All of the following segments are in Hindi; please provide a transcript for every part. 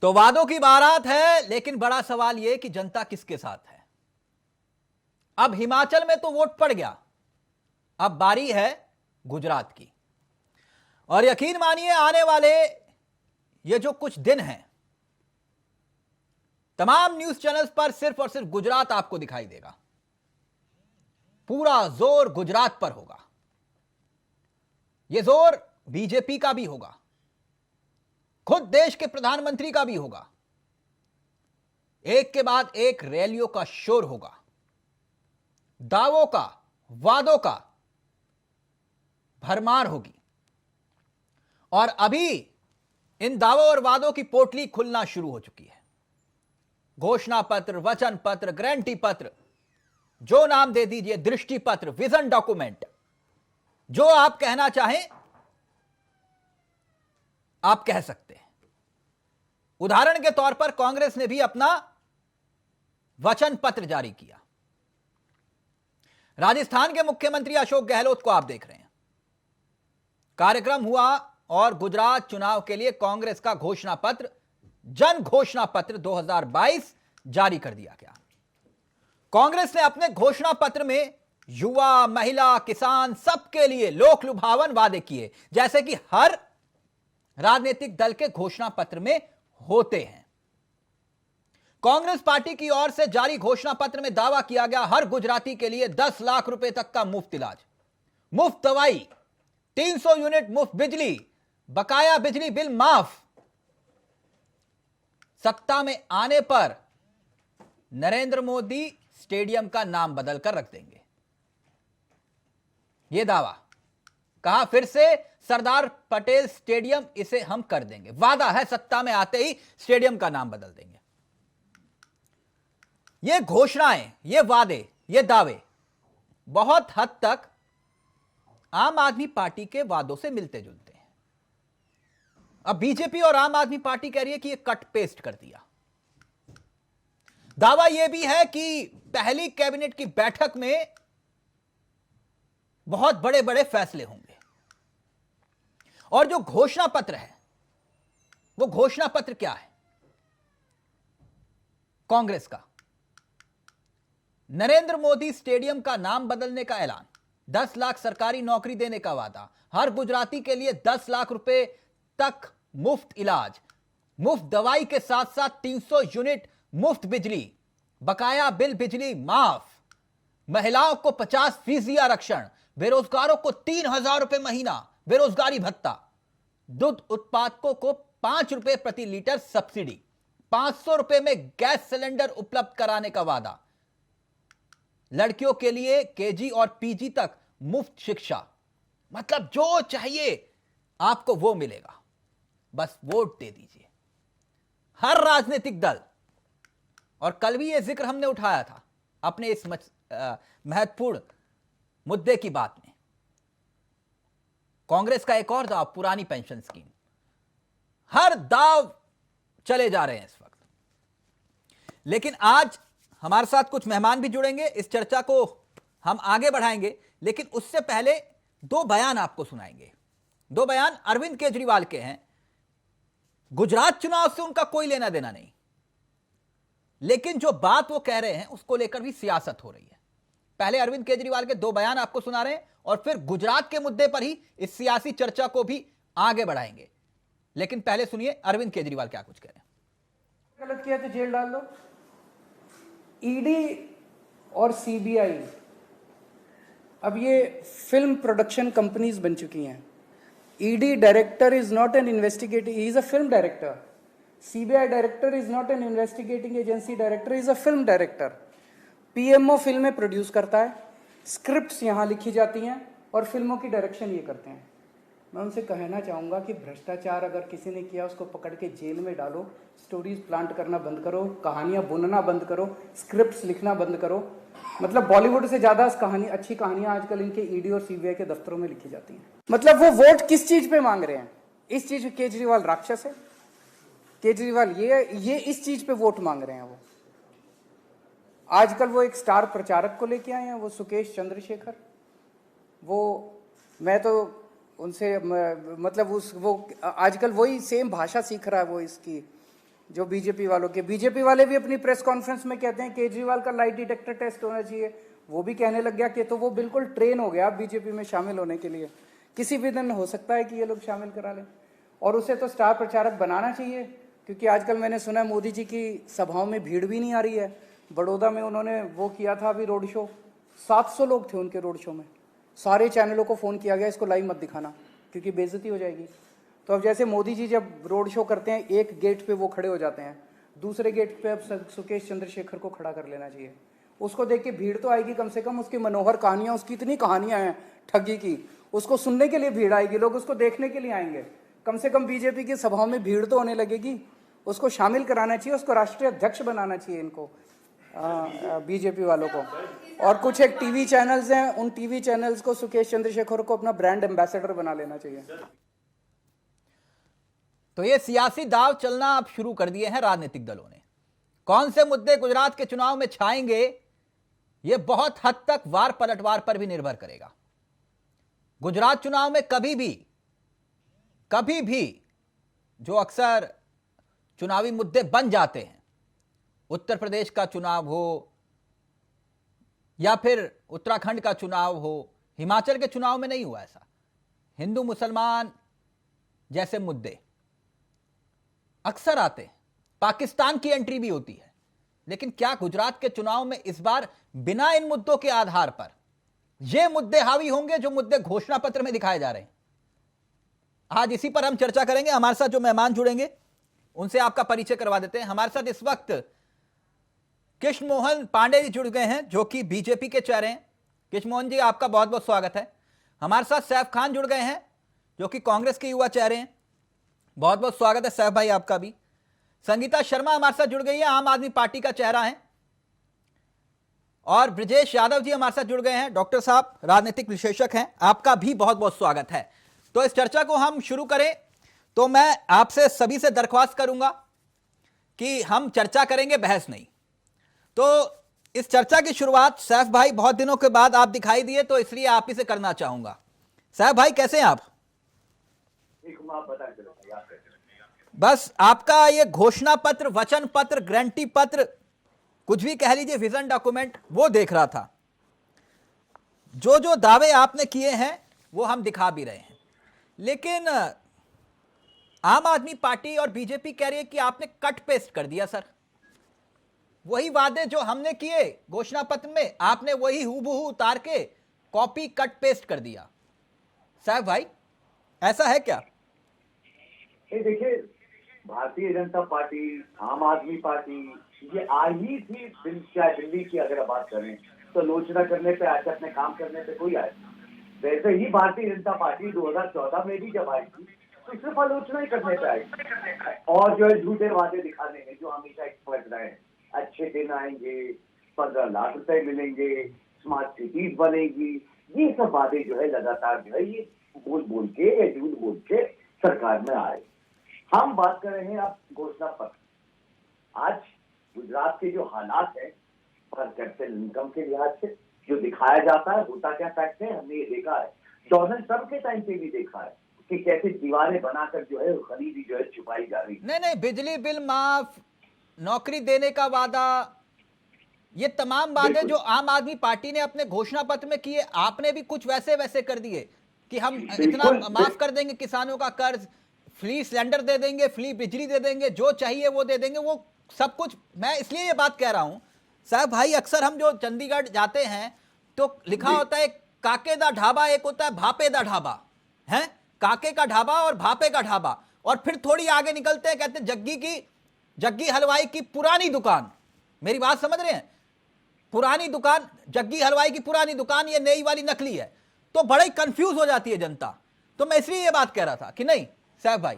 तो वादों की बारात है, लेकिन बड़ा सवाल यह कि जनता किसके साथ है। अब हिमाचल में तो वोट पड़ गया, अब बारी है गुजरात की। और यकीन मानिए आने वाले ये जो कुछ दिन हैं, तमाम न्यूज चैनल्स पर सिर्फ और सिर्फ गुजरात आपको दिखाई देगा। पूरा जोर गुजरात पर होगा। यह जोर बीजेपी का भी होगा, खुद देश के प्रधानमंत्री का भी होगा। एक के बाद एक रैलियों का शोर होगा, दावों का, वादों का भरमार होगी। और अभी इन दावों और वादों की पोटली खुलना शुरू हो चुकी है। घोषणा पत्र, वचन पत्र, गारंटी पत्र, जो नाम दे दीजिए, दृष्टि पत्र, विजन डॉक्यूमेंट, जो आप कहना चाहें आप कह सकते हैं। उदाहरण के तौर पर कांग्रेस ने भी अपना वचन पत्र जारी किया। राजस्थान के मुख्यमंत्री अशोक गहलोत को आप देख रहे हैं। कार्यक्रम हुआ और गुजरात चुनाव के लिए कांग्रेस का घोषणा पत्र, जन घोषणा पत्र 2022 जारी कर दिया गया। कांग्रेस ने अपने घोषणा पत्र में युवा, महिला, किसान सबके लिए लोक लुभावन वादे किए, जैसे कि हर राजनीतिक दल के घोषणा पत्र में होते हैं। कांग्रेस पार्टी की ओर से जारी घोषणा पत्र में दावा किया गया, हर गुजराती के लिए 10 लाख रुपए तक का मुफ्त इलाज, मुफ्त दवाई, 300 यूनिट मुफ्त बिजली, बकाया बिजली बिल माफ। सत्ता में आने पर नरेंद्र मोदी स्टेडियम का नाम बदलकर रख देंगे, यह दावा। कहा फिर से सरदार पटेल स्टेडियम, इसे हम कर देंगे। वादा है सत्ता में आते ही स्टेडियम का नाम बदल देंगे। ये घोषणाएं, ये वादे, ये दावे बहुत हद तक आम आदमी पार्टी के वादों से मिलते जुलते हैं। अब बीजेपी और आम आदमी पार्टी कह रही है कि ये कट पेस्ट कर दिया। दावा यह भी है कि पहली कैबिनेट की बैठक में बहुत बड़े बड़े फैसले होंगे। और जो घोषणा पत्र है, वो घोषणा पत्र क्या है कांग्रेस का? नरेंद्र मोदी स्टेडियम का नाम बदलने का ऐलान, 10 लाख सरकारी नौकरी देने का वादा, हर गुजराती के लिए 10 लाख रुपए तक मुफ्त इलाज, मुफ्त दवाई के साथ साथ 300 यूनिट मुफ्त बिजली, बकाया बिल बिजली माफ, महिलाओं को 50% आरक्षण, बेरोजगारों को 3,000 रुपए महीना बेरोजगारी भत्ता, दूध उत्पादकों को 5 रुपए प्रति लीटर सब्सिडी, 500 रुपए में गैस सिलेंडर उपलब्ध कराने का वादा, लड़कियों के लिए केजी और पीजी तक मुफ्त शिक्षा। मतलब जो चाहिए आपको वो मिलेगा, बस वोट दे दीजिए। हर राजनीतिक दल, और कल भी यह जिक्र हमने उठाया था अपने इस महत्वपूर्ण मुद्दे की बात में। कांग्रेस का एक और दाव, पुरानी पेंशन स्कीम। हर दाव चले जा रहे हैं इस वक्त। लेकिन आज हमारे साथ कुछ मेहमान भी जुड़ेंगे, इस चर्चा को हम आगे बढ़ाएंगे। लेकिन उससे पहले दो बयान आपको सुनाएंगे। दो बयान अरविंद केजरीवाल के हैं। गुजरात चुनाव से उनका कोई लेना देना नहीं, लेकिन जो बात वो कह रहे हैं उसको लेकर भी सियासत हो रही है। पहले अरविंद केजरीवाल के दो बयान आपको सुना रहे हैं और फिर गुजरात के मुद्दे पर ही इस सियासी चर्चा को भी आगे बढ़ाएंगे। लेकिन पहले सुनिए अरविंद केजरीवाल क्या कुछ कह रहे हैं। गलत किया तो जेल डाल दो। ईडी और सीबीआई अब ये फिल्म प्रोडक्शन कंपनीज बन चुकी हैं। ED director is not an investigating, he is a film director. CBI director is not an investigating agency director, is a film director. PMO फिल्में प्रोड्यूस करता है, स्क्रिप्ट्स यहाँ लिखी जाती हैं और फिल्मों की डायरेक्शन ये करते हैं। मैं उनसे कहना चाहूँगा कि भ्रष्टाचार अगर किसी ने किया उसको पकड़ के जेल में डालो, स्टोरीज प्लांट करना बंद करो, कहानियाँ बुनना बंद करो, स्क्रिप्ट्स लिखना बंद करो। मतलब बॉलीवुड से ज़्यादा अच्छी कहानियाँ आजकल इनके ईडी और सीबीआई के दफ्तरों में लिखी जाती हैं। मतलब वो वोट किस चीज़ पे मांग रहे हैं? इस चीज़ पे केजरीवाल राक्षस है। केजरीवाल ये इस चीज़ पे वोट मांग रहे हैं। वो आजकल वो एक स्टार प्रचारक को लेके आए हैं, वो सुकेश चंद्रशेखर। वो मैं तो उनसे मतलब वो आजकल वही सेम भाषा सीख रहा है वो इसकी जो बीजेपी वाले भी अपनी प्रेस कॉन्फ्रेंस में कहते हैं केजरीवाल का लाइट डिटेक्टर टेस्ट होना चाहिए। वो भी कहने लग गया कि तो वो बिल्कुल ट्रेन हो गया बीजेपी में शामिल होने के लिए, किसी भी दिन हो सकता है कि ये लोग शामिल करा लें। और उसे तो स्टार प्रचारक बनाना चाहिए, क्योंकि आजकल मैंने सुना है मोदी जी की सभाओं में भीड़ भी नहीं आ रही है। बड़ौदा में उन्होंने वो किया था अभी रोड शो, 700 लोग थे उनके रोड शो में। सारे चैनलों को फ़ोन किया गया इसको लाइव मत दिखाना क्योंकि बेइज्जती हो जाएगी। तो अब जैसे मोदी जी जब रोड शो करते हैं एक गेट पे वो खड़े हो जाते हैं, दूसरे गेट पे अब सुकेश चंद्रशेखर को खड़ा कर लेना चाहिए। उसको देख के भीड़ तो आएगी, कम से कम उसकी मनोहर कहानियाँ, उसकी इतनी कहानियाँ हैं ठगी की, उसको सुनने के लिए भीड़ आएगी, लोग उसको देखने के लिए आएंगे। कम से कम बीजेपी की सभाओं में भीड़ तो होने लगेगी। उसको शामिल कराना चाहिए, उसको राष्ट्रीय अध्यक्ष बनाना चाहिए इनको, बीजेपी वालों को। और कुछ एक टीवी चैनल्स हैं, उन टीवी चैनल्स को सुकेश चंद्रशेखर को अपना ब्रांड एम्बेसडर बना लेना चाहिए। तो ये सियासी दाव चलना अब शुरू कर दिए हैं राजनीतिक दलों ने। कौन से मुद्दे गुजरात के चुनाव में छाएंगे, यह बहुत हद तक वार पलटवार पर भी निर्भर करेगा। गुजरात चुनाव में कभी भी जो अक्सर चुनावी मुद्दे बन जाते हैं, उत्तर प्रदेश का चुनाव हो या फिर उत्तराखंड का चुनाव हो, हिमाचल के चुनाव में नहीं हुआ ऐसा। हिंदू मुसलमान जैसे मुद्दे अक्सर आते हैं, पाकिस्तान की एंट्री भी होती है। लेकिन क्या गुजरात के चुनाव में इस बार बिना इन मुद्दों के आधार पर ये मुद्दे हावी होंगे जो मुद्दे घोषणा पत्र में दिखाए जा रहे हैं? आज इसी पर हम चर्चा करेंगे। हमारे साथ जो मेहमान जुड़ेंगे उनसे आपका परिचय करवा देते हैं। हमारे साथ इस वक्त कृष्ण मोहन पांडे जी जुड़ गए हैं जो कि बीजेपी के चेहरे हैं। कृष्ण मोहन जी, आपका बहुत बहुत स्वागत है। हमारे साथ सैफ खान जुड़ गए हैं जो कि कांग्रेस के युवा चेहरे हैं। बहुत बहुत स्वागत है सैफ भाई आपका भी। संगीता शर्मा हमारे साथ जुड़ गई है, आम आदमी पार्टी का चेहरा है। और ब्रजेश यादव जी हमारे साथ जुड़ गए हैं, डॉक्टर साहब राजनीतिक विशेषज्ञ हैं, आपका भी बहुत बहुत स्वागत है। तो इस चर्चा को हम शुरू करें तो मैं आपसे सभी से दरख्वास्त करूंगा कि हम चर्चा करेंगे, बहस नहीं। तो इस चर्चा की शुरुआत सैफ भाई, बहुत दिनों के बाद आप दिखाई दिए तो इसलिए आप ही से करना चाहूंगा। सैफ भाई कैसे हैं आप? बस आपका ये घोषणा पत्र, वचन पत्र, गारंटी पत्र, कुछ भी कह लीजिए, विजन डॉक्यूमेंट, वो देख रहा था। जो जो दावे आपने किए हैं वो हम दिखा भी रहे हैं, लेकिन आम आदमी पार्टी और बीजेपी कह रही है कि आपने कट पेस्ट कर दिया सर। वही वादे जो हमने किए घोषणा पत्र में, आपने वही हूबहू उतार के कॉपी कट पेस्ट कर दिया। सैफ भाई ऐसा है क्या? देखिए, भारतीय जनता पार्टी, आम आदमी पार्टी, ये आई थी दिल्ली की अगर बात करें तो लोचना करने पे, आज अपने काम करने पे कोई आए। वैसे ही भारतीय जनता पार्टी 2014 में भी जब आई थी तो सिर्फ आलोचना ही करने पे आई और जो है झूठे वादे दिखाने में, जो हमेशा एक्सपर्ट रहे। अच्छे दिन आएंगे, 15 लाख रुपए मिलेंगे, स्मार्ट सिटीज बनेगी, ये सब वादे जो है लगातार जो है ये बोल के या झूठ बोल के सरकार में आए। हम बात कर रहे हैं अब घोषणा पत्र। आज गुजरात के जो हालात है पर कैपिटल इनकम के लिहाज से जो दिखाया जाता है, होता क्या फैक्ट है, हमने ये देखा है। डोनाल्ड ट्रंप के टाइम पे भी देखा है कि कैसे दीवारें बनाकर जो है खरीदी जो है छुपाई जा रही है। नहीं, बिजली बिल माफ, नौकरी देने का वादा, ये तमाम वादे जो आम आदमी पार्टी ने अपने घोषणा पत्र में किए, आपने भी कुछ वैसे वैसे कर दिए कि हम इतना माफ कर देंगे किसानों का कर्ज, फ्री सिलेंडर दे देंगे, फ्री बिजली दे देंगे, जो चाहिए वो दे देंगे, वो सब कुछ। मैं इसलिए ये बात कह रहा हूं साहब भाई, अक्सर हम जो चंडीगढ़ जाते हैं तो लिखा होता है काके दा ढाबा, एक होता है भापे दा ढाबा, है काके का ढाबा और भापे का ढाबा, और फिर थोड़ी आगे निकलते हैं, कहते हैं जग्गी हलवाई की पुरानी दुकान। मेरी बात समझ रहे हैं? पुरानी दुकान, जग्गी हलवाई की पुरानी दुकान, ये नई वाली नकली है। तो बड़े कंफ्यूज हो जाती है जनता। तो मैं इसलिए ये बात कह रहा था कि नहीं साहब भाई।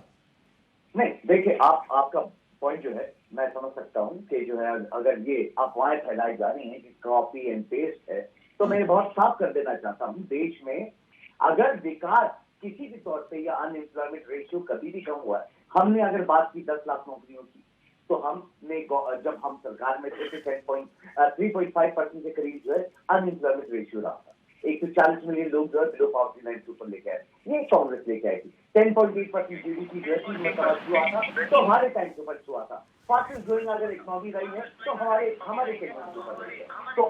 नहीं, देखिए, आपका पॉइंट जो है मैं समझ सकता हूं कि जो है अगर ये अफवाहें फैलाई जा रही हैं कि कॉपी एंड पेस्ट है, तो मैं बहुत साफ कर देना चाहता हूं, देश में अगर विकास किसी भी तौर पे या अनएम्प्लॉयमेंट रेशियो कभी भी कम हुआ है, हमने अगर बात की 10 लाख नौकरियों की, तो हमने जब हम सरकार में थे 3.5% के करीब जो है अनएम्प्लॉयमेंट रेशियो रहा था। 140 मिलियन लोग जो है बिलो पॉवर्टी लाइन के ऊपर लेके आए, ये कांग्रेस लेके आई थी। 10.8% जीडीपी जो है हुआ था, तो हमारे टाइम के ऊपर हुआ था। फास्टेस्ट ग्रोइंग अगर इकोनॉमी रही है तो हमारे टेक्नोलॉजी के ऊपर रही है। तो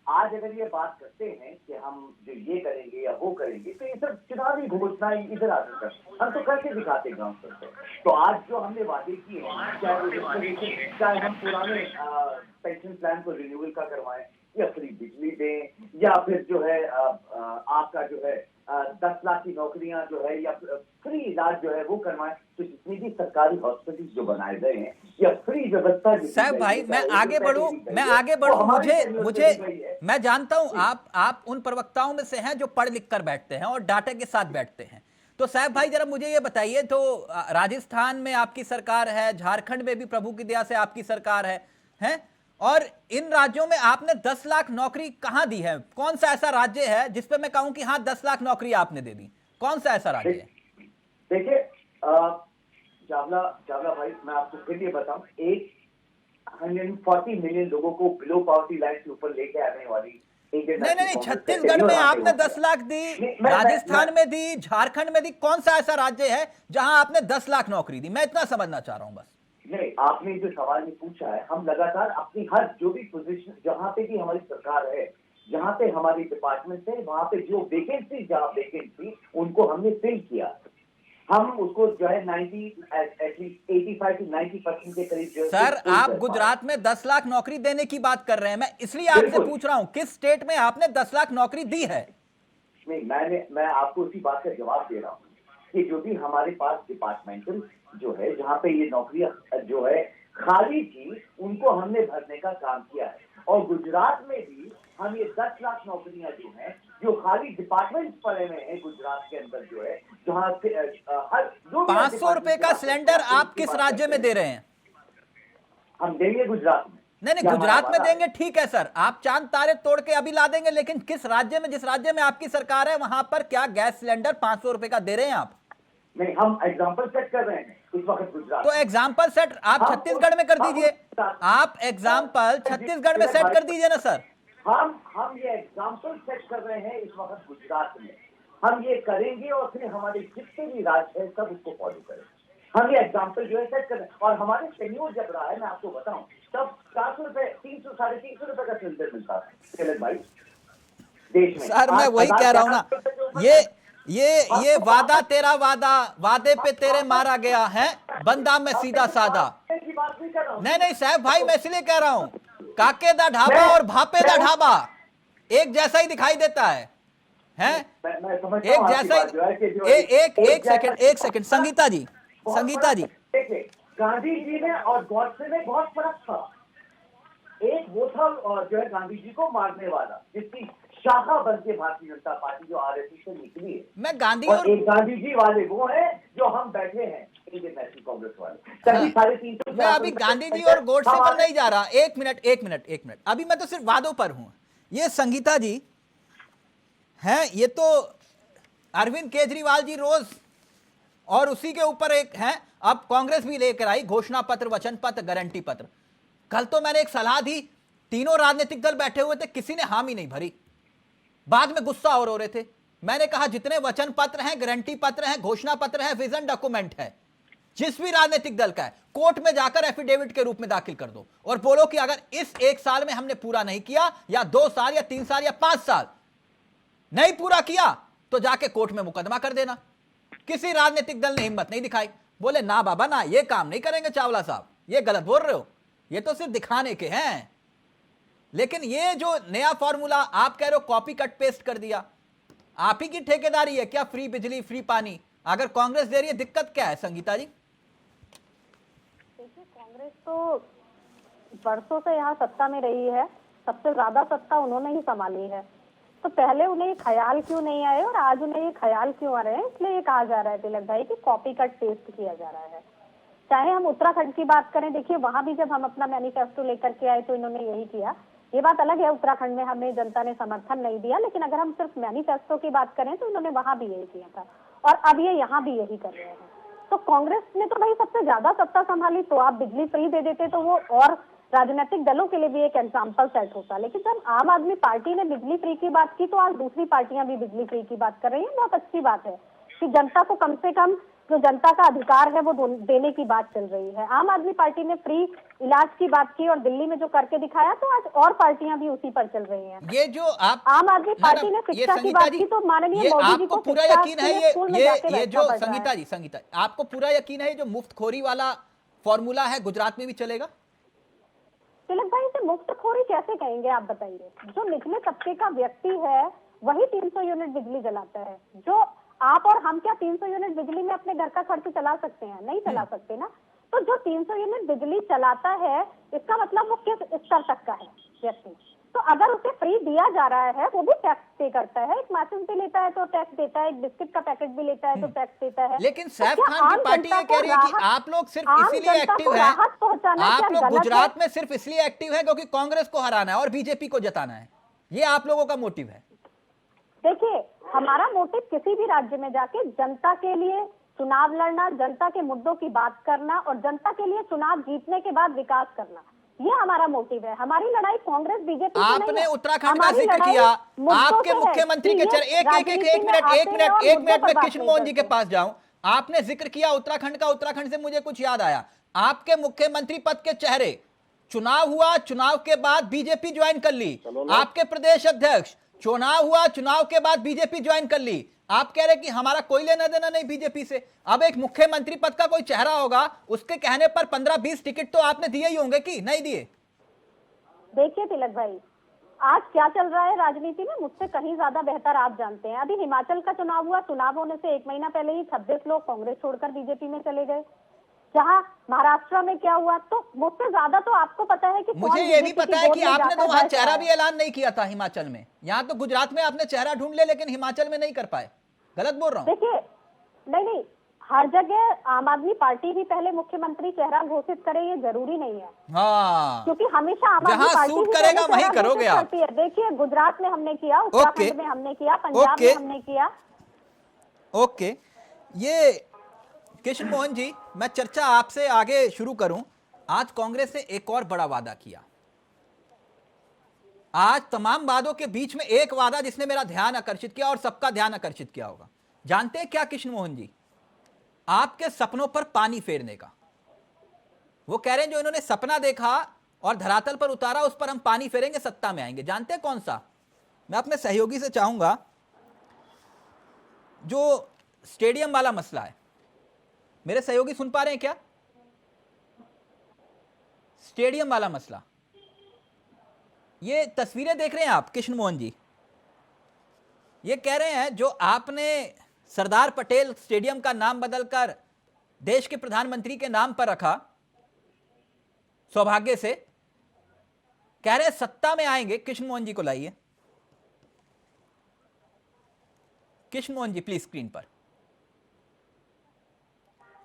आज अगर ये बात करते हैं कि हम जो ये करेंगे या वो करेंगे, तो ये सब चुनावी घोषणाएं इधर आ सकता है, हम तो करके दिखाते हैं ग्राउंड पर। तो आज जो हमने वादे किए हैं, चाहे हम पुराने पेंशन प्लान को रिन्यूअल का करवाएं, या फ्री बिजली दें, या फिर जो है आपका जो है 10 लाख की नौकरियां जो है, या फ्री इलाज जो है वो करवाएं। तो जितनी भी सरकारी हॉस्पिटल जो बनाए गए हैं, या फ्री व्यवस्था, साहब भाई मैं आगे बढ़ूं, मुझे मैं जानता हूं आप उन प्रवक्ताओं में से हैं जो पढ़ लिख कर बैठते हैं और डाटे के साथ बैठते हैं। तो साहब भाई जरा मुझे ये बताइए, तो राजस्थान में आपकी सरकार है, झारखंड में भी प्रभु की दया से आपकी सरकार है, और इन राज्यों में आपने 10 लाख नौकरी कहां दी है? कौन सा ऐसा राज्य है जिसपे मैं कहूं कि हाँ 10 लाख नौकरी आपने दे दी? कौन सा ऐसा राज्य है? देखिए चावला भाई, मैं आपको फिर ये बताऊं, 140 मिलियन लोगों को बिलो पॉवर्टी लाइन से ऊपर लेके आने वाली नहीं, छत्तीसगढ़ में आपने 10 लाख दी, राजस्थान में दी, झारखंड में दी, कौन सा ऐसा राज्य है जहां आपने 10 लाख नौकरी दी? मैं इतना समझना चाह रहा हूं बस। नहीं, आपने जो सवाल ये पूछा है, हम लगातार अपनी हर जो भी पोजीशन, जहां पे भी हमारी सरकार है, जहां पे हमारी डिपार्टमेंट है, वहां पे जो वैकेंसी उनको हमने फिल किया। हम उसको जो है 85 to 90% के करीब जो सर आप गुजरात में 10 लाख नौकरी देने की बात कर रहे हैं, मैं इसलिए आपसे पूछ रहा हूं किस स्टेट में आपने 10 लाख नौकरी दी है? नहीं, मैं आपको उसी बात का जवाब दे रहा हूँ कि जो भी हमारे पास डिपार्टमेंटल जो है, जहाँ पे ये नौकरियां जो है खाली थी, उनको हमने भरने का काम किया है। और गुजरात में भी हम ये 10 लाख नौकरियां जो हैं, जो खाली डिपार्टमेंट पड़े हुए हैं गुजरात के अंदर जो है, जहाँ हर 500 रुपए का सिलेंडर आप किस राज्य में दे रहे हैं? हम देंगे गुजरात में। नहीं, गुजरात में देंगे, ठीक है सर, आप चांद तारे तोड़ के अभी ला देंगे, लेकिन किस राज्य में, जिस राज्य में आपकी सरकार है, वहां पर क्या गैस सिलेंडर 500 रुपए का दे रहे हैं आप? नहीं, हम एग्जाम्पल सेट कर रहे हैं इस वक्त गुजरात। तो एग्जाम्पल सेट आप छत्तीसगढ़ में कर दीजिए, आप एग्जाम्पल छत्तीसगढ़ में सेट कर दीजिए ना सर। हम ये एग्जाम्पल सेट कर रहे हैं इस वक्त गुजरात में। हम ये करेंगे और फिर हमारे जितने भी राज्य है सब उसको फॉलो करेंगे। हम ये एग्जाम्पल जो है सेट कर रहे हैं, और हमारे टेन्योर जब रहा है, मैं आपको बताऊं, तब 400 रुपए, 300, 350 रुपए का सिलेंडर मिलता है भाई देश में। सर मैं वही कह रहा हूं ना, ये वादा तेरा वादा, वादे पे तेरे मारा गया है, बंदा मैं सीधा सादा। नहीं साहब भाई, मैं इसलिए कह रहा हूं, काके दा ढाबा और भापे दा ढाबा एक जैसा ही दिखाई देता है एक जैसा ही। एक सेकंड संगीता जी, गांधी जी में और गॉडसे में बहुत फर्क था। एक वो था जो है गांधी जी को मारने वाला, जिसकी शाखा बन के भारतीय जनता पार्टी जो आरएसएस से निकली है। मैं गांधी और एक गांधी जी वाले वो है जो हम बैठे हैं इंडियन नेशनल कांग्रेस वाले। तभी 350। मैं अभी गांधी जी और गोडसे पर नहीं जा रहा, एक मिनट, अभी मैं तो सिर्फ वादों पर हूं। ये संगीता जी हैं, ये तो अरविंद केजरीवाल जी रोज, और उसी के ऊपर एक है, अब कांग्रेस भी लेकर आई घोषणा पत्र, वचन पत्र, गारंटी पत्र। कल तो मैंने एक सलाह दी, तीनों राजनीतिक दल बैठे हुए थे, किसी ने हामी नहीं भरी, बाद में गुस्सा और हो रहे थे। मैंने कहा जितने वचन पत्र हैं, गारंटी पत्र हैं, घोषणा पत्र है, विजन डॉक्यूमेंट है, जिस भी राजनीतिक दल का है, कोर्ट में जाकर एफिडेविट के रूप में दाखिल कर दो और बोलो कि अगर इस 1 साल में हमने पूरा नहीं किया, या 2 साल या 3 साल या 5 साल नहीं पूरा किया, तो जाके कोर्ट में मुकदमा कर देना। किसी राजनीतिक दल ने हिम्मत नहीं दिखाई, बोले ना बाबा ना, ये काम नहीं करेंगे चावला साहब, ये गलत बोल रहे हो, ये तो सिर्फ दिखाने के हैं। लेकिन ये जो नया फॉर्मूला आप कह रहे हो कॉपी कट पेस्ट कर दिया, आप ही की ठेकेदारी है क्या? फ्री बिजली, फ्री पानी अगर कांग्रेस दे रही है, दिक्कत क्या है संगीता जी? देखिए, कांग्रेस तो वर्षों से यहाँ सत्ता में रही है, सबसे ज्यादा सत्ता उन्होंने ही संभाली है, तो पहले उन्हें ये ख्याल क्यों नहीं आए और आज उन्हें ये ख्याल क्यों आ रहे हैं? इसलिए ये कहा जा रहा है तिलक भाई कि कॉपी कट पेस्ट किया जा रहा है। चाहे हम उत्तराखंड की बात करें, देखिए वहां भी जब हम अपना मैनिफेस्टो लेकर के आए तो इन्होंने यही किया। ये बात अलग है, उत्तराखंड में हमें जनता ने समर्थन नहीं दिया, लेकिन अगर हम सिर्फ मैनिफेस्टो की बात करें तो इन्होंने वहां भी यही किया था, और अब ये यहाँ भी यही कर रहे हैं। तो कांग्रेस ने तो भाई सबसे ज्यादा सत्ता संभाली, तो आप बिजली फ्री दे देते तो वो और राजनीतिक दलों के लिए भी एक एग्जाम्पल सेट होता। लेकिन जब आम आदमी पार्टी ने बिजली फ्री की बात की तो आज दूसरी पार्टियां भी बिजली फ्री की बात कर रही हैं। बहुत अच्छी बात है कि जनता को कम से कम जो जनता का अधिकार है वो देने की बात चल रही है। आम आदमी पार्टी ने फ्री इलाज की बात की और दिल्ली में जो करके दिखाया, तो आज और पार्टियां भी उसी पर चल रही हैं। ये जो आप आम आदमी पार्टी ने ये शिक्षा की संगीता बात जी, की तो माननीय ये मोदी जी आपको को पूरा शिक्षा यकीन है, के लिए स्कूल में जाके ये बैठना जो पड़ रहा है। संगीता जी आपको पूरा यकीन है ये जो मुफ्तखोरी वाला फॉर्मूला है गुजरात में भी चलेगा? तिलक भाई, इसे मुफ्तखोरी कैसे कहेंगे आप बताइए? जो निचले तबके का व्यक्ति है वही 300 यूनिट बिजली जलाता है। जो आप और हम क्या 300 यूनिट बिजली में अपने घर का खर्च चला सकते हैं? नहीं चला सकते ना। तो जो 300 यूनिट बिजली चलाता है, इसका मतलब वो किस स्तर तक का है व्यक्ति। तो अगर उसे फ्री दिया जा रहा है, वो भी टैक्स पे करता है। एक माचिस भी लेता है तो टैक्स देता है, एक बिस्किट का पैकेट भी लेता है तो टैक्स देता है। लेकिन तो सैफ क्या खान की आम पार्टी जनता ये को कह रही है कि राहत- आप लोग सिर्फ आम इसीलिए जनता एक्टिव को है, राहत पहुंचाना आप क्या लोग गलत है? गुजरात में सिर्फ इसलिए एक्टिव है क्योंकि कांग्रेस को हराना है और बीजेपी को जताना है। ये आप लोगों का मोटिव है। देखिए, हमारा मोटिव किसी भी राज्य में जाके जनता के लिए चुनाव लड़ना, जनता के मुद्दों की बात करना और जनता के लिए चुनाव जीतने के बाद विकास करना, ये हमारा मोटिव है। हमारी लड़ाई कांग्रेस बीजेपी से नहीं आपने है। उत्तराखंड का हमारी जिक्र लड़ाई किया, मुद्दों आपके से है मुख्यमंत्री कि के ये चल एक राजनीति में मिनट आते हैं और मुद्दों पर बात कृष्ण नहीं मोहन जी के करते। पास जाऊं। आपने जिक्र किया उत्तराखंड का, उत्तराखंड से मुझे कुछ याद आया। आपके मुख्यमंत्री पद के चेहरे, चुनाव हुआ, चुनाव के बाद बीजेपी ज्वाइन कर ली। आपके प्रदेश अध्यक्ष, चुनाव हुआ, चुनाव के बाद बीजेपी ज्वाइन कर ली। आप कह रहे कि हमारा कोई लेना देना नहीं बीजेपी से। अब एक मुख्यमंत्री पद का कोई चेहरा होगा, उसके कहने पर 15-20 टिकट तो आपने दिए ही होंगे कि नहीं दिए? देखिए तिलक भाई, आज क्या चल रहा है राजनीति में मुझसे कहीं ज्यादा बेहतर आप जानते हैं। अभी हिमाचल का चुनाव हुआ, चुनाव होने से 1 महीना पहले ही 26 लोग कांग्रेस छोड़कर बीजेपी में चले गए। जहां महाराष्ट्र में क्या हुआ, तो मुझसे ज्यादा तो आपको पता है कि कौन मुझे ये भी बीजेपी पता की है गोद कि में आपने जाकर तो वहां बैठ चेहरा रहा भी है। ऐलान नहीं किया था हिमाचल में। यहां तो गुजरात में आपने चेहरा ढूंढ ले लेकिन हिमाचल में नहीं कर पाए। गलत बोल रहा हूं? देखिए, नहीं, हर जगह आम आदमी पार्टी भी पहले मुख्यमंत्री चेहरा घोषित करे ये जरूरी नहीं है। हाँ, क्योंकि हमेशा आम आदमी जहां पार्टी सूट ही करेगा पहले वहीं चेहरा करोगे घोषित आप। करती है। देखिए, गुजरात में हमने किया, उत्तराखंड में हमने किया, पंजाब में हमने किया। ओके, ये कृष्ण मोहन जी, मैं चर्चा आपसे आगे शुरू करूं। आज कांग्रेस ने एक और बड़ा वादा किया। आज तमाम वादों के बीच में एक वादा जिसने मेरा ध्यान आकर्षित किया और सबका ध्यान आकर्षित किया होगा। जानते हैं क्या कृष्ण मोहन जी? आपके सपनों पर पानी फेरने का। वो कह रहे हैं जो इन्होंने सपना देखा और धरातल पर उतारा उस पर हम पानी फेरेंगे, सत्ता में आएंगे। जानते हैं कौन सा? मैं अपने सहयोगी से चाहूंगा, जो स्टेडियम वाला मसला है। मेरे सहयोगी सुन पा रहे हैं क्या? स्टेडियम वाला मसला, ये तस्वीरें देख रहे हैं आप कृष्ण मोहन जी? ये कह रहे हैं जो आपने सरदार पटेल स्टेडियम का नाम बदलकर देश के प्रधानमंत्री के नाम पर रखा, सौभाग्य से, कह रहे हैं सत्ता में आएंगे। कृष्ण मोहन जी को लाइए। कृष्ण मोहन जी प्लीज स्क्रीन पर।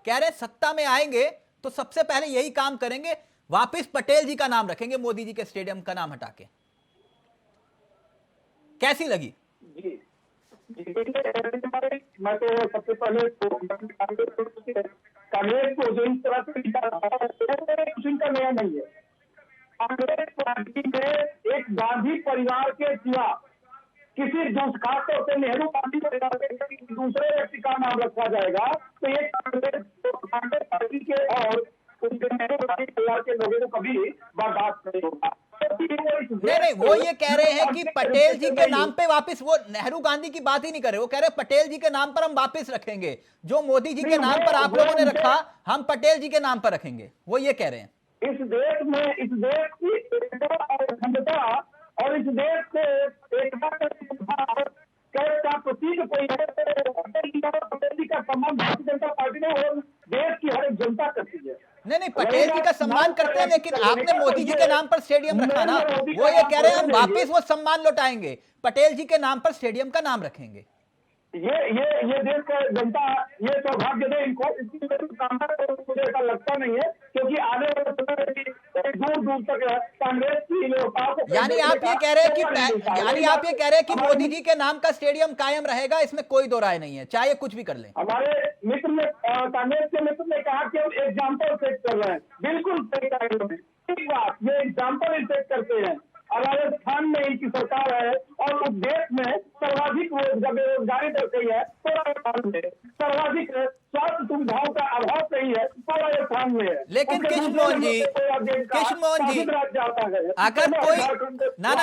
कह रहे हैं सत्ता में आएंगे तो सबसे पहले यही काम करेंगे, वापस पटेल जी का नाम रखेंगे मोदी जी के स्टेडियम का नाम हटा के। कैसी लगी? जी मैं तो सबसे पहले कांग्रेस को जो इस तरह से कुछ इनका नया नहीं है। कांग्रेस पार्टी में एक गांधी परिवार के सिवा किसी खास तौर से नेहरू गांधी परिवार के दूसरे व्यक्ति का नाम रखा जाएगा तो ये कांग्रेस पार्टी के और उनके नेहरू गांधी परिवार के लोगों को कभी बर्दाश्त नहीं होगा। नहीं, वो ये कह रहे हैं कि पटेल जी के नाम पे वापस, वो नेहरू गांधी की बात ही नहीं कर रहे। वो कह रहे हैं पटेल जी के नाम पर हम वापस रखेंगे, जो मोदी जी के नाम पर आप लोगों ने रखा हम पटेल जी के नाम पर रखेंगे। वो ये कह रहे हैं। इस देश में, इस देश की एकता और अखंडता और इस देश को एकता का प्रतीक कोई है पटेल जी का सम्मान भारतीय जनता पार्टी ने और देश की हर एक जनता करती है। नहीं, पटेल जी का सम्मान करते हैं, लेकिन आपने मोदी जी के नाम पर स्टेडियम रखा ना। वो ये कह रहे हैं हम वापस वो सम्मान लौटाएंगे, पटेल जी के नाम पर स्टेडियम का नाम रखेंगे। ये देश का जनता ये सौभाग्य दे इनको, इसकी मुझे ऐसा लगता नहीं है क्योंकि आने वाले समय दूर दूर तक कांग्रेस की यानी आप ये कह रहे हैं कि मोदी जी के नाम का स्टेडियम कायम रहेगा, इसमें कोई दो राय नहीं है, चाहे कुछ भी कर लें। हमारे मित्र ने, कांग्रेस के मित्र ने कहा कि हम एग्जाम्पल सेट कर रहे हैं। बिल्कुल सही कहा इन्होंने। बात, ये एग्जाम्पल सेट करते हैं। और राजस्थान में इनकी सरकार है और उस देश में सर्वाधिक बेरोजगारी दर गई है तो राजस्थान में, सर्वाधिक स्वास्थ्य सुविधाओं का अभाव सही है तो राजस्थान में है। लेकिन कृष्णमोहन जी, अगर कोई ना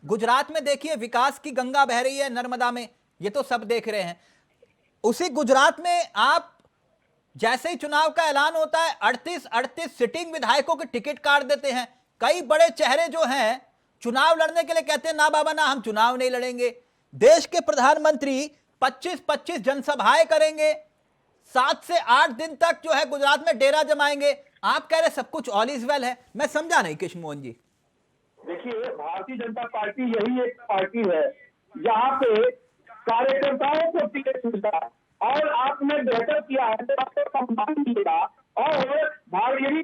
गुजरात में देखिए विकास की गंगा बह रही है नर्मदा में, ये तो सब देख रहे हैं। उसी गुजरात में आप जैसे ही चुनाव का ऐलान होता है 38 सिटिंग विधायकों के टिकट काट देते हैं। कई बड़े चेहरे जो हैं चुनाव लड़ने के लिए कहते हैं ना बाबा ना, हम चुनाव नहीं लड़ेंगे। देश के प्रधानमंत्री 25-25 जनसभाएं करेंगे, 7 से 8 दिन तक जो है गुजरात में डेरा जमाएंगे। आप कह रहे सब कुछ ऑल इज वेल है, मैं समझा नहीं कृष्णमोहन जी। देखिए, भारतीय जनता पार्टी यही एक पार्टी है जहाँ पे कार्यकर्ताओं को टिकट मिलता है और आपने बेहतर किया है तो आपको सम्मान मिलेगा। और भारतीय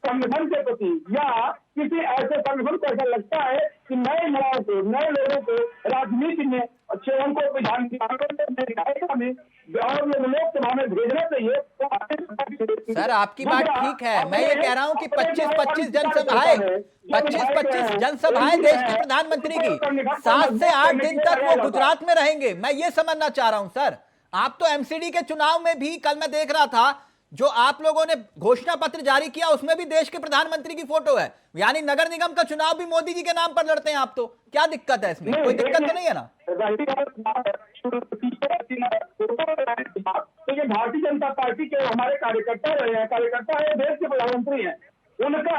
संगठन के प्रति या किसी ऐसे संगठन को ऐसा लगता है कि नए युवाओं को, नए लोगों को राजनीति में, उनको विधायिका में और लोकसभा में भेजना चाहिए तो सर आपकी बात ठीक है, मैं ये कह रहा हूं कि 25-25 जनसभाएं देश के प्रधानमंत्री की 7 से 8 दिन तक वो गुजरात में रहेंगे, मैं ये समझना चाह रहा हूं। सर आप तो एमसीडी के चुनाव में भी, कल मैं देख रहा था जो आप लोगों ने घोषणा पत्र जारी किया उसमें भी देश के प्रधानमंत्री की फोटो है, यानी नगर निगम का चुनाव भी मोदी जी के नाम पर लड़ते हैं आप। तो क्या दिक्कत है इसमें? कोई दिक्कत तो नहीं है ना? तो ये भारतीय जनता पार्टी के हमारे कार्यकर्ता रहे हैं, कार्यकर्ता है, देश के प्रधानमंत्री हैं, उनका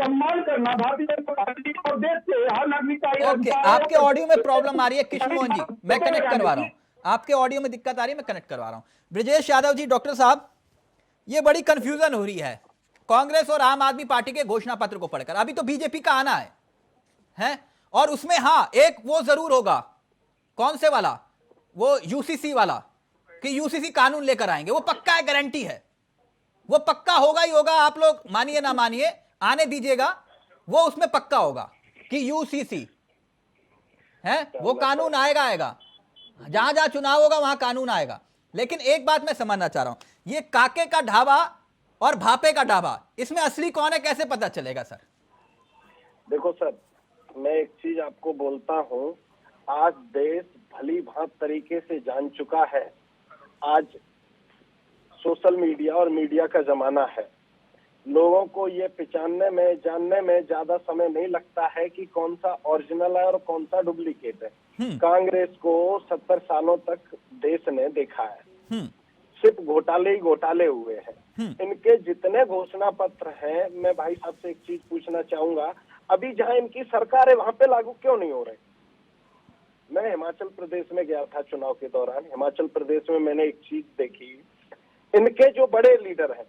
सम्मान करना भारतीय जनता पार्टी और देश के हर नागरिक का। ओके, आपके ऑडियो में प्रॉब्लम आ रही है कृष्णमोहन जी, मैं कनेक्ट करवा रहा हूं। आपके ऑडियो में दिक्कत आ रही है, मैं कनेक्ट करवा रहा हूं। ब्रजेश यादव जी, डॉक्टर साहब, ये बड़ी कंफ्यूजन हो रही है कांग्रेस और आम आदमी पार्टी के घोषणा पत्र को पढ़कर। अभी तो बीजेपी का आना है और उसमें हाँ एक वो जरूर होगा, कौन से वाला, वो यूसीसी वाला, कि यूसीसी कानून लेकर आएंगे, वो पक्का है, गारंटी है, वो पक्का होगा ही होगा। आप लोग मानिए ना मानिए, आने दीजिएगा, वो उसमें पक्का होगा कि यूसीसी है, वो कानून आएगा। जहां जहां चुनाव होगा वहां कानून आएगा। लेकिन एक बात मैं समझना चाह रहा हूं, ये काके का ढाबा और भापे का ढाबा, इसमें असली कौन है कैसे पता चलेगा सर? देखो सर, मैं एक चीज आपको बोलता हूं, आज देश भली भांत तरीके से जान चुका है, आज सोशल मीडिया और मीडिया का जमाना है। लोगों को ये पहचानने में, जानने में ज्यादा समय नहीं लगता है कि कौन सा ओरिजिनल है और कौन सा डुप्लीकेट है। कांग्रेस को 70 सालों तक देश ने देखा है, सिर्फ घोटाले ही घोटाले हुए हैं। इनके जितने घोषणा पत्र हैं, मैं भाई साहब से एक चीज पूछना चाहूंगा, अभी जहां इनकी सरकार है वहां पे लागू क्यों नहीं हो रहे? मैं हिमाचल प्रदेश में गया था चुनाव के दौरान। हिमाचल प्रदेश में मैंने एक चीज देखी, इनके जो बड़े लीडर हैं,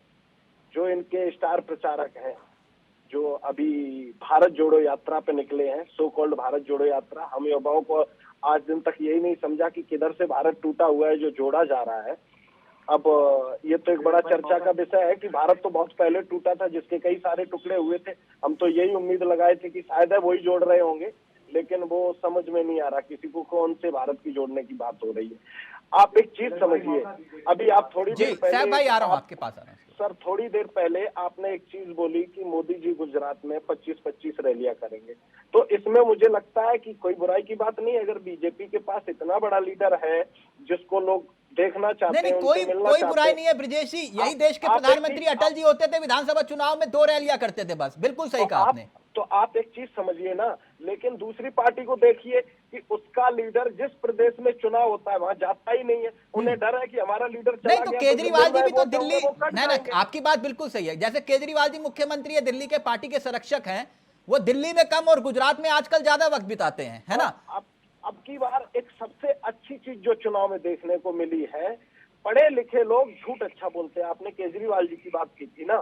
जो इनके स्टार प्रचारक हैं, जो अभी भारत जोड़ो यात्रा पे निकले हैं, सो कॉल्ड भारत जोड़ो यात्रा, हम युवाओं को आज दिन तक यही नहीं समझा कि किधर से भारत टूटा हुआ है जो जोड़ा जा रहा है। अब ये तो एक बड़ा चर्चा का विषय है कि भारत तो बहुत पहले टूटा था, जिसके कई सारे टुकड़े हुए थे। हम तो यही उम्मीद लगाए थे कि शायद है वही जोड़ रहे होंगे, लेकिन वो समझ में नहीं आ रहा किसी को कौन से भारत की जोड़ने की बात हो रही है। आप एक चीज समझिए, अभी आप थोड़ी देर पहले, भाई आ रहा हूं आपके पास आ रहा हूं सर, थोड़ी देर पहले आपने एक चीज बोली कि मोदी जी गुजरात में 25-25 रैलियां करेंगे, तो इसमें मुझे लगता है कि कोई बुराई की बात नहीं है। अगर बीजेपी के पास इतना बड़ा लीडर है जिसको लोग देखना चाहते हैं, कोई बुराई नहीं है ब्रजेश जी, यही देश के प्रधानमंत्री अटल जी होते थे, विधानसभा चुनाव में 2 रैलियां करते थे बस। बिल्कुल सही कहा आपने। तो आप एक चीज समझिए ना, लेकिन दूसरी पार्टी को देखिए कि उसका लीडर जिस प्रदेश में चुनाव होता है वहां जाता ही नहीं है। उन्हें डर है कि हमारा लीडर चला नहीं तो केजरीवाल जी भी तो दिल्ली, नहीं आपकी बात बिल्कुल सही है। जैसे केजरीवाल जी मुख्यमंत्री है, दिल्ली के पार्टी के संरक्षक हैं, वो दिल्ली में कम और गुजरात में आजकल ज्यादा वक्त बिताते हैं, है ना? अब की बार एक सबसे अच्छी चीज जो चुनाव में देखने को मिली है, पढ़े लिखे लोग झूठ अच्छा बोलते हैं। आपने केजरीवाल जी की बात की थी ना,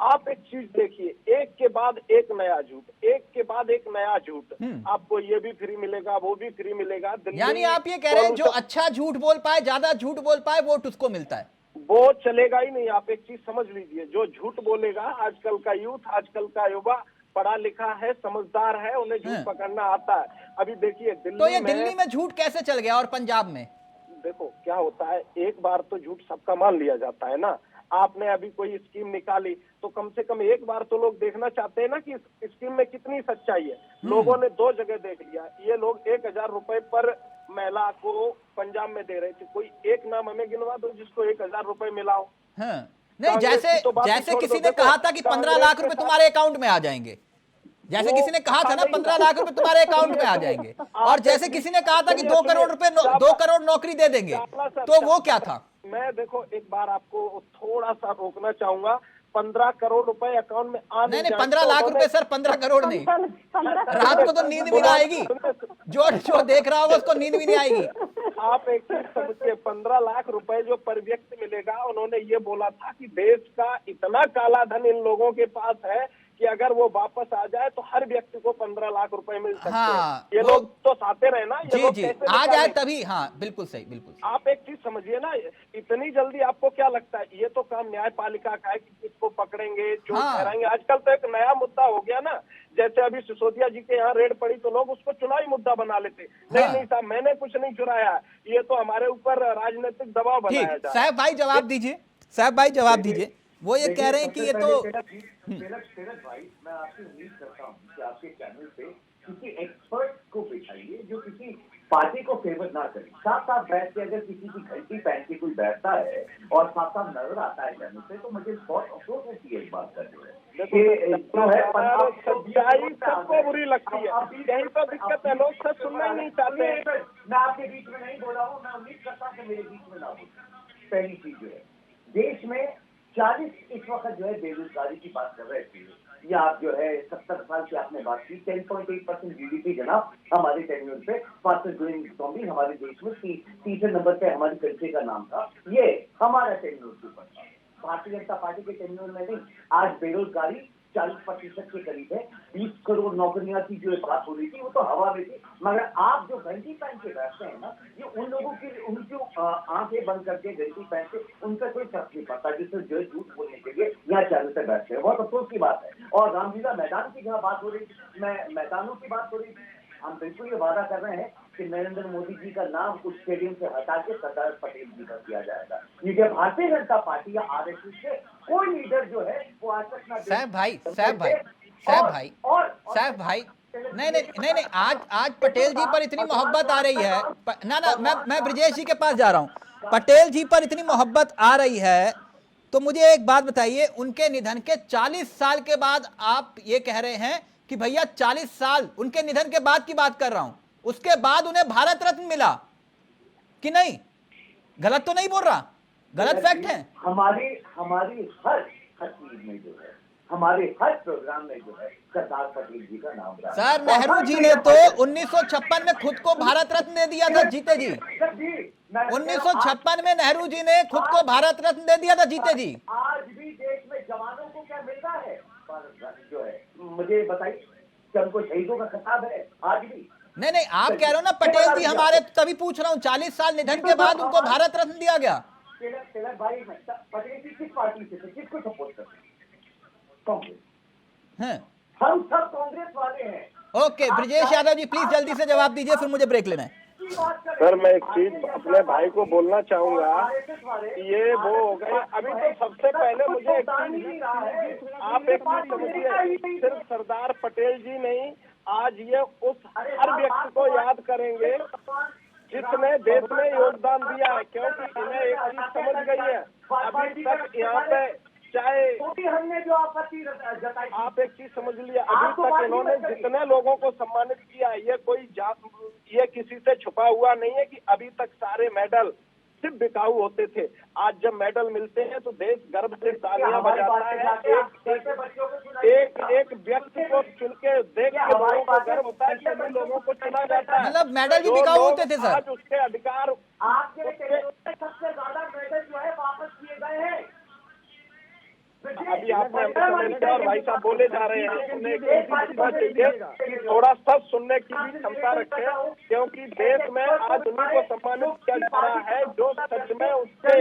आप एक चीज देखिए, एक के बाद एक नया झूठ, एक के बाद एक नया झूठ, आपको ये भी फ्री मिलेगा, वो भी फ्री मिलेगा। यानी आप ये कह रहे हैं जो अच्छा झूठ बोल पाए, ज्यादा झूठ बोल पाए, वोट उसको मिलता है? वो चलेगा ही नहीं। आप एक चीज समझ लीजिए, जो झूठ बोलेगा, आजकल का यूथ, आजकल का युवा पढ़ा लिखा है, समझदार है, उन्हें झूठ पकड़ना आता है। अभी देखिए दिल्ली में झूठ कैसे चल गया और पंजाब में? देखो क्या होता है, एक बार तो झूठ सबका मान लिया जाता है ना, आपने अभी कोई स्कीम निकाली तो कम से कम एक बार तो लोग देखना चाहते हैं ना कि इस स्कीम में कितनी सच्चाई है। लोगों ने 2 जगह देख लिया। ये लोग 1000 रुपए पर महिला को पंजाब में दे रहे थे। कोई एक नाम हमें गिनवा दो जिसको 1000 रुपए मिला हो। हाँ। नहीं, कांग्रेस जैसे की तो बात ही जैसे छोड़ किसी दो। ने देखो, कहा था कि 15 लाख रुपए तुम्हारे अकाउंट में आ जाएंगे, जैसे किसी ने कहा था ना 15 लाख रुपए तुम्हारे अकाउंट में आ जाएंगे, और जैसे किसी ने कहा था कि 2 करोड़ रुपए 2 करोड़ नौकरी दे देंगे, तो वो क्या था? मैं देखो एक बार आपको थोड़ा सा रोकना चाहूंगा। 15 करोड़ रुपए अकाउंट में आने नहीं 15 लाख रुपए सर, 15 करोड़ नहीं। रात को तो नींद भी ना आएगी, जो देख रहा होगा उसको नींद भी नहीं आएगी। आप एक चीज समझिए, 15 लाख रुपए जो पर व्यक्ति मिलेगा, उन्होंने ये बोला था कि देश का इतना काला धन इन लोगों के पास है कि अगर वो वापस आ जाए तो हर व्यक्ति को 15 लाख रुपए मिल सकते हाँ, हैं। ये लोग तो चाहते रहे ना, ये जी लोग जी कैसे आ जाए निकालेंगे? तभी। हाँ बिल्कुल सही, बिल्कुल सही। आप एक चीज समझिए ना, इतनी जल्दी आपको क्या लगता है ये तो काम न्यायपालिका का है कि किसको पकड़ेंगे, चोर हाँ। ठहराएंगे। आजकल तो एक नया मुद्दा हो गया ना, जैसे अभी सिसोदिया जी के यहाँ रेड पड़ी तो लोग उसको चुनावी मुद्दा बना लेते। हाँ। नहीं साहब, मैंने कुछ नहीं चुराया, ये तो हमारे ऊपर राजनीतिक दबाव बनाया ठीक, जा रहा है। साहब भाई जवाब दीजिए, साहब भाई जवाब दीजिए। वो ये कह रहे हैं कि ये तो तिलक भाई, मैं आपसे उम्मीद करता हूँ कि आपके चैनल पे किसी एक्सपर्ट को बिठाइए जो किसी पार्टी को फेवर ना करे। साफ साफ बैठ के अगर किसी की घंटी पहन के कोई बैठता है और साफ साफ नजर आता है चैनल से, तो मुझे बहुत अफसोस होती है इस बात करते हुए। सच्चाई सबको बुरी लगती है, यही तो दिक्कत है, लोग सच सुनना ही नहीं चाहते हैं। मैं आपके बीच में नहीं बोला हूँ, मैं उम्मीद करता हूँ कि मेरे बीच में ना बोले। पहली चीज जो है, देश में 40 इस वक्त जो है बेरोजगारी की बात कर रहे थे, या आप जो है 70 साल की आपने बात की, 10.8% जीडीपी जनाब हमारे टेन्योर पे, फास्टेस्ट ग्रोइंग इकोनॉमी हमारे देश में तीसरे नंबर पे हमारी कंट्री का नाम था। ये हमारा टेन्योर के ऊपर था, भारतीय जनता पार्टी के टेन्योर में नहीं। आज बेरोजगारी 40% के करीब है। 20 करोड़ नौकरियां की जो बात हो रही थी वो तो हवा में थी। मगर आप जो घंटी पहन के बैठते हैं ना, ये उन लोगों की उनकी आंखें बंद करके घंटी पहन के उनका कोई फर्क नहीं पड़ता, जिससे जो है झूठ बोलने के लिए यहाँ चैनल पे बैठते हैं। बहुत अफसोस की बात है। और रामलीला मैदान की जहाँ बात हो रही, मैं मैदानों की बात हो रही थी, हम बिल्कुल ये वादा कर रहे हैं कि नरेंद्र मोदी जी का नाम उस स्टेडियम से हटा के सरदार पटेल जी का किया जाएगा। ये भारतीय जनता पार्टी या आरएसएस से कोई लीडर जो है वो आज तक ना। साहब भाई साहब भाई साहब भाई साहब भाई नहीं नहीं नहीं नहीं, आज पटेल जी पर इतनी मोहब्बत आ रही है। ना मैं ब्रजेश जी के पास जा रहा हूँ। पटेल जी पर इतनी मोहब्बत आ रही है तो मुझे एक बात बताइए, उनके निधन के 40 साल के बाद आप ये कह रहे हैं कि भैया 40 साल, उनके निधन के बाद की बात कर रहा हूं, उसके बाद उन्हें भारत रत्न मिला कि नहीं? गलत तो नहीं बोल रहा? गलत फैक्ट है। हमारी हर चीज में जो है, हमारे हर प्रोग्राम में जो है सरदार पटेल जी का नाम रहा। सर नेहरू जी ने तो 1956 में खुद को भारत रत्न दे दिया था, जीते जी। 1956 में नेहरू जी ने खुद को भारत रत्न दे दिया था, जीते जी। आज भी देश में जवानों को क्या मिलता है जो है, मुझे बताइए, क्या उनको शहीदों का खिताब है आज भी? नहीं नहीं, आप कह रहे हो ना पटेल जी हमारे, तभी पूछ रहा हूँ 40 साल निधन के बाद उनको भारत रत्न दिया गया। तिलक भाई, पटेल जी किस पार्टी से थे, किसको सपोर्ट करते? कांग्रेस। हैं? हम सब कांग्रेस वाले हैं। ओके ब्रजेश यादव जी प्लीज जल्दी से जवाब दीजिए, फिर मुझे ब्रेक लेना है। सर मैं एक चीज अपने भाई को बोलना चाहूंगा, ये वो हो गए। अभी तो सबसे पहले मुझे एक चीज, आप एक चीज समझिए, सिर्फ सरदार पटेल जी नहीं, आज ये उस हर व्यक्ति को याद करेंगे जिसने देश में योगदान दिया है, क्योंकि इन्हें एक चीज समझ गई है अभी तक यहाँ पे, चाहे हमने जो आपत्ति जताई, आप एक चीज समझ लिया, अभी तक इन्होंने जितने लोगों को सम्मानित किया है, ये किसी से छुपा हुआ नहीं है कि अभी तक सारे मेडल सिर्फ बिकाऊ होते थे। आज जब मेडल मिलते हैं तो देश गर्व से तालियां बजाता है। एक व्यक्ति को चुन के देख के लोगों को गर्व होता है कि सभी लोगों को चुना जाता है। मतलब मेडल भी बिकाऊ होते थे सर। आज उसके अधिकार, आपके सबसे ज्यादा मेडल जो है वापस किए गए हैं। अभी आपने और भाई साहब बोले जा रहे हैं, थोड़ा सब सुनने की भी क्षमता रखें, क्योंकि देश में आज उन्हीं को सम्मानित किया जा रहा है जो सच में उसके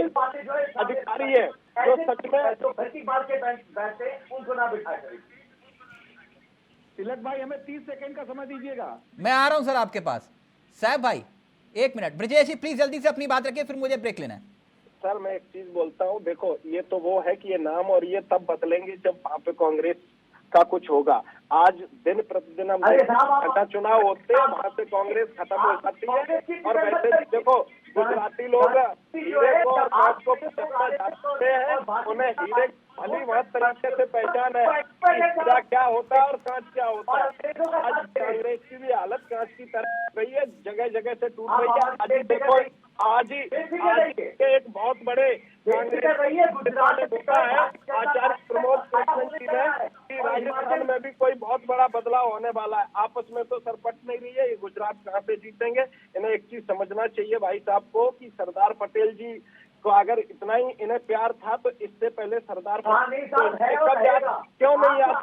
अधिकारी है, जो सच में भर्ती बार के बैठते उनको ना बिठा करें। तिलक भाई हमें 30 सेकंड का समय दीजिएगा। मैं आ रहा हूं सर आपके पास। साहब भाई 1 मिनट, ब्रजेश जी प्लीज जल्दी से अपनी बात रखिए, फिर मुझे ब्रेक लेना है। सर मैं एक चीज बोलता हूँ, देखो ये तो वो है कि ये नाम और ये तब बदलेंगे जब वहाँ पे कांग्रेस का कुछ होगा। आज दिन प्रतिदिन हम घंटा चुनाव होते हैं, वहाँ से कांग्रेस खत्म हो जाती है। और वैसे भी देखो गुजराती लोग हीरे को और कांच को पहचानना जानते हैं, उन्हें हीरे भली बहुत तरीके से पहचान है कि हीरा क्या होता है और कांच क्या होता है। आज कांग्रेस की भी हालत कांच की तरह हो रही है, जगह जगह से टूट रही है। आज ही देखो आज के एक बहुत बड़े कांग्रेस नेता ने देखा है आचार्य प्रमोद कृष्णन जी ने कि राजस्थान में भी कोई बहुत बड़ा बदलाव होने वाला है। आपस में तो सरपट नहीं रही है, ये गुजरात कहाँ से जीतेंगे। इन्हें एक चीज समझना चाहिए भाई साहब को कि सरदार पटेल जी को अगर इतना ही इन्हें प्यार था तो इससे पहले सरदार पटेल क्यों नहीं याद?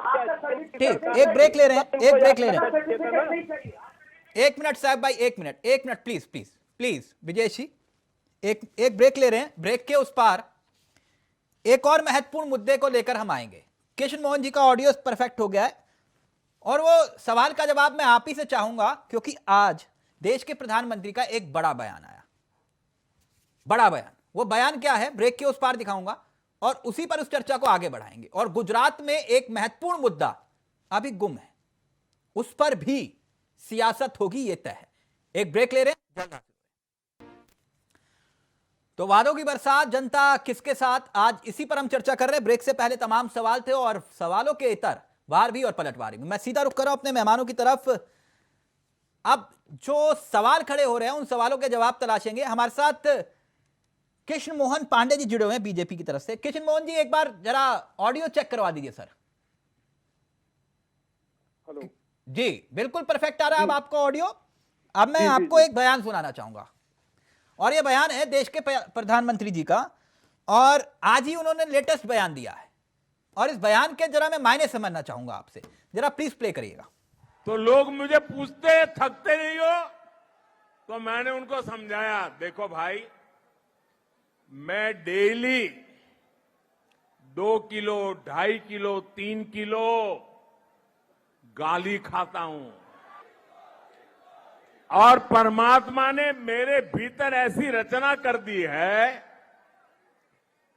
ठीक, एक ब्रेक ले रहे हैं, एक ब्रेक ले रहे हैं। एक मिनट साहब भाई, एक minute please please please Vijay ji, एक ब्रेक ले रहे हैं। ब्रेक के उस पार एक और महत्वपूर्ण मुद्दे को लेकर हम आएंगे। कृष्ण मोहन जी का ऑडियो परफेक्ट हो गया है और वो सवाल का जवाब मैं आप ही से चाहूंगा, क्योंकि आज देश के प्रधानमंत्री का एक बड़ा बयान आया। बड़ा बयान, वो बयान क्या है ब्रेक के उस पार दिखाऊंगा और उसी पर उस चर्चा को आगे बढ़ाएंगे। और गुजरात में एक महत्वपूर्ण मुद्दा अभी गुम है, उस पर भी सियासत होगी, ये तय है। एक ब्रेक ले रहे हैं, जल्द हाजिर। तो वादों की बरसात, जनता किसके साथ, आज इसी पर हम चर्चा कर रहे हैं। ब्रेक से पहले तमाम सवाल थे और सवालों के इतर वार भी और पलटवार भी। मैं सीधा रुक कर रहा हूं अपने मेहमानों की तरफ। अब जो सवाल खड़े हो रहे हैं उन सवालों के जवाब तलाशेंगे। हमारे साथ कृष्ण मोहन पांडे जी जुड़े हुए हैं बीजेपी की तरफ से। कृष्ण मोहन जी, एक बार जरा ऑडियो चेक करवा दीजिए सर। हेलो जी, बिल्कुल परफेक्ट आ रहा है अब आपका ऑडियो। अब मैं आपको एक बयान सुनाना चाहूंगा और यह बयान है देश के प्रधानमंत्री जी का, और आज ही उन्होंने लेटेस्ट बयान दिया है और इस बयान के जरा मैं मायने समझना चाहूंगा आपसे। जरा प्लीज प्ले करिएगा। तो लोग मुझे पूछते थकते नहीं हो, तो मैंने उनको समझाया, देखो भाई मैं डेली 2 किलो 2.5 किलो 3 किलो गाली खाता हूं और परमात्मा ने मेरे भीतर ऐसी रचना कर दी है,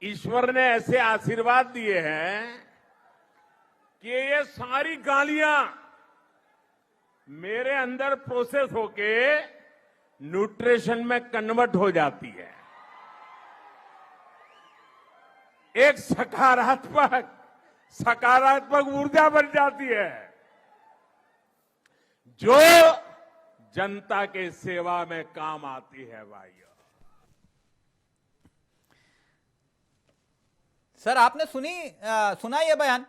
ईश्वर ने ऐसे आशीर्वाद दिए हैं कि ये सारी गालियां मेरे अंदर प्रोसेस होके न्यूट्रिशन में कन्वर्ट हो जाती है। एक सकारात्मक ऊर्जा बन जाती है जो जनता के सेवा में काम आती है भाइयों। सर आपने सुना ये बयान?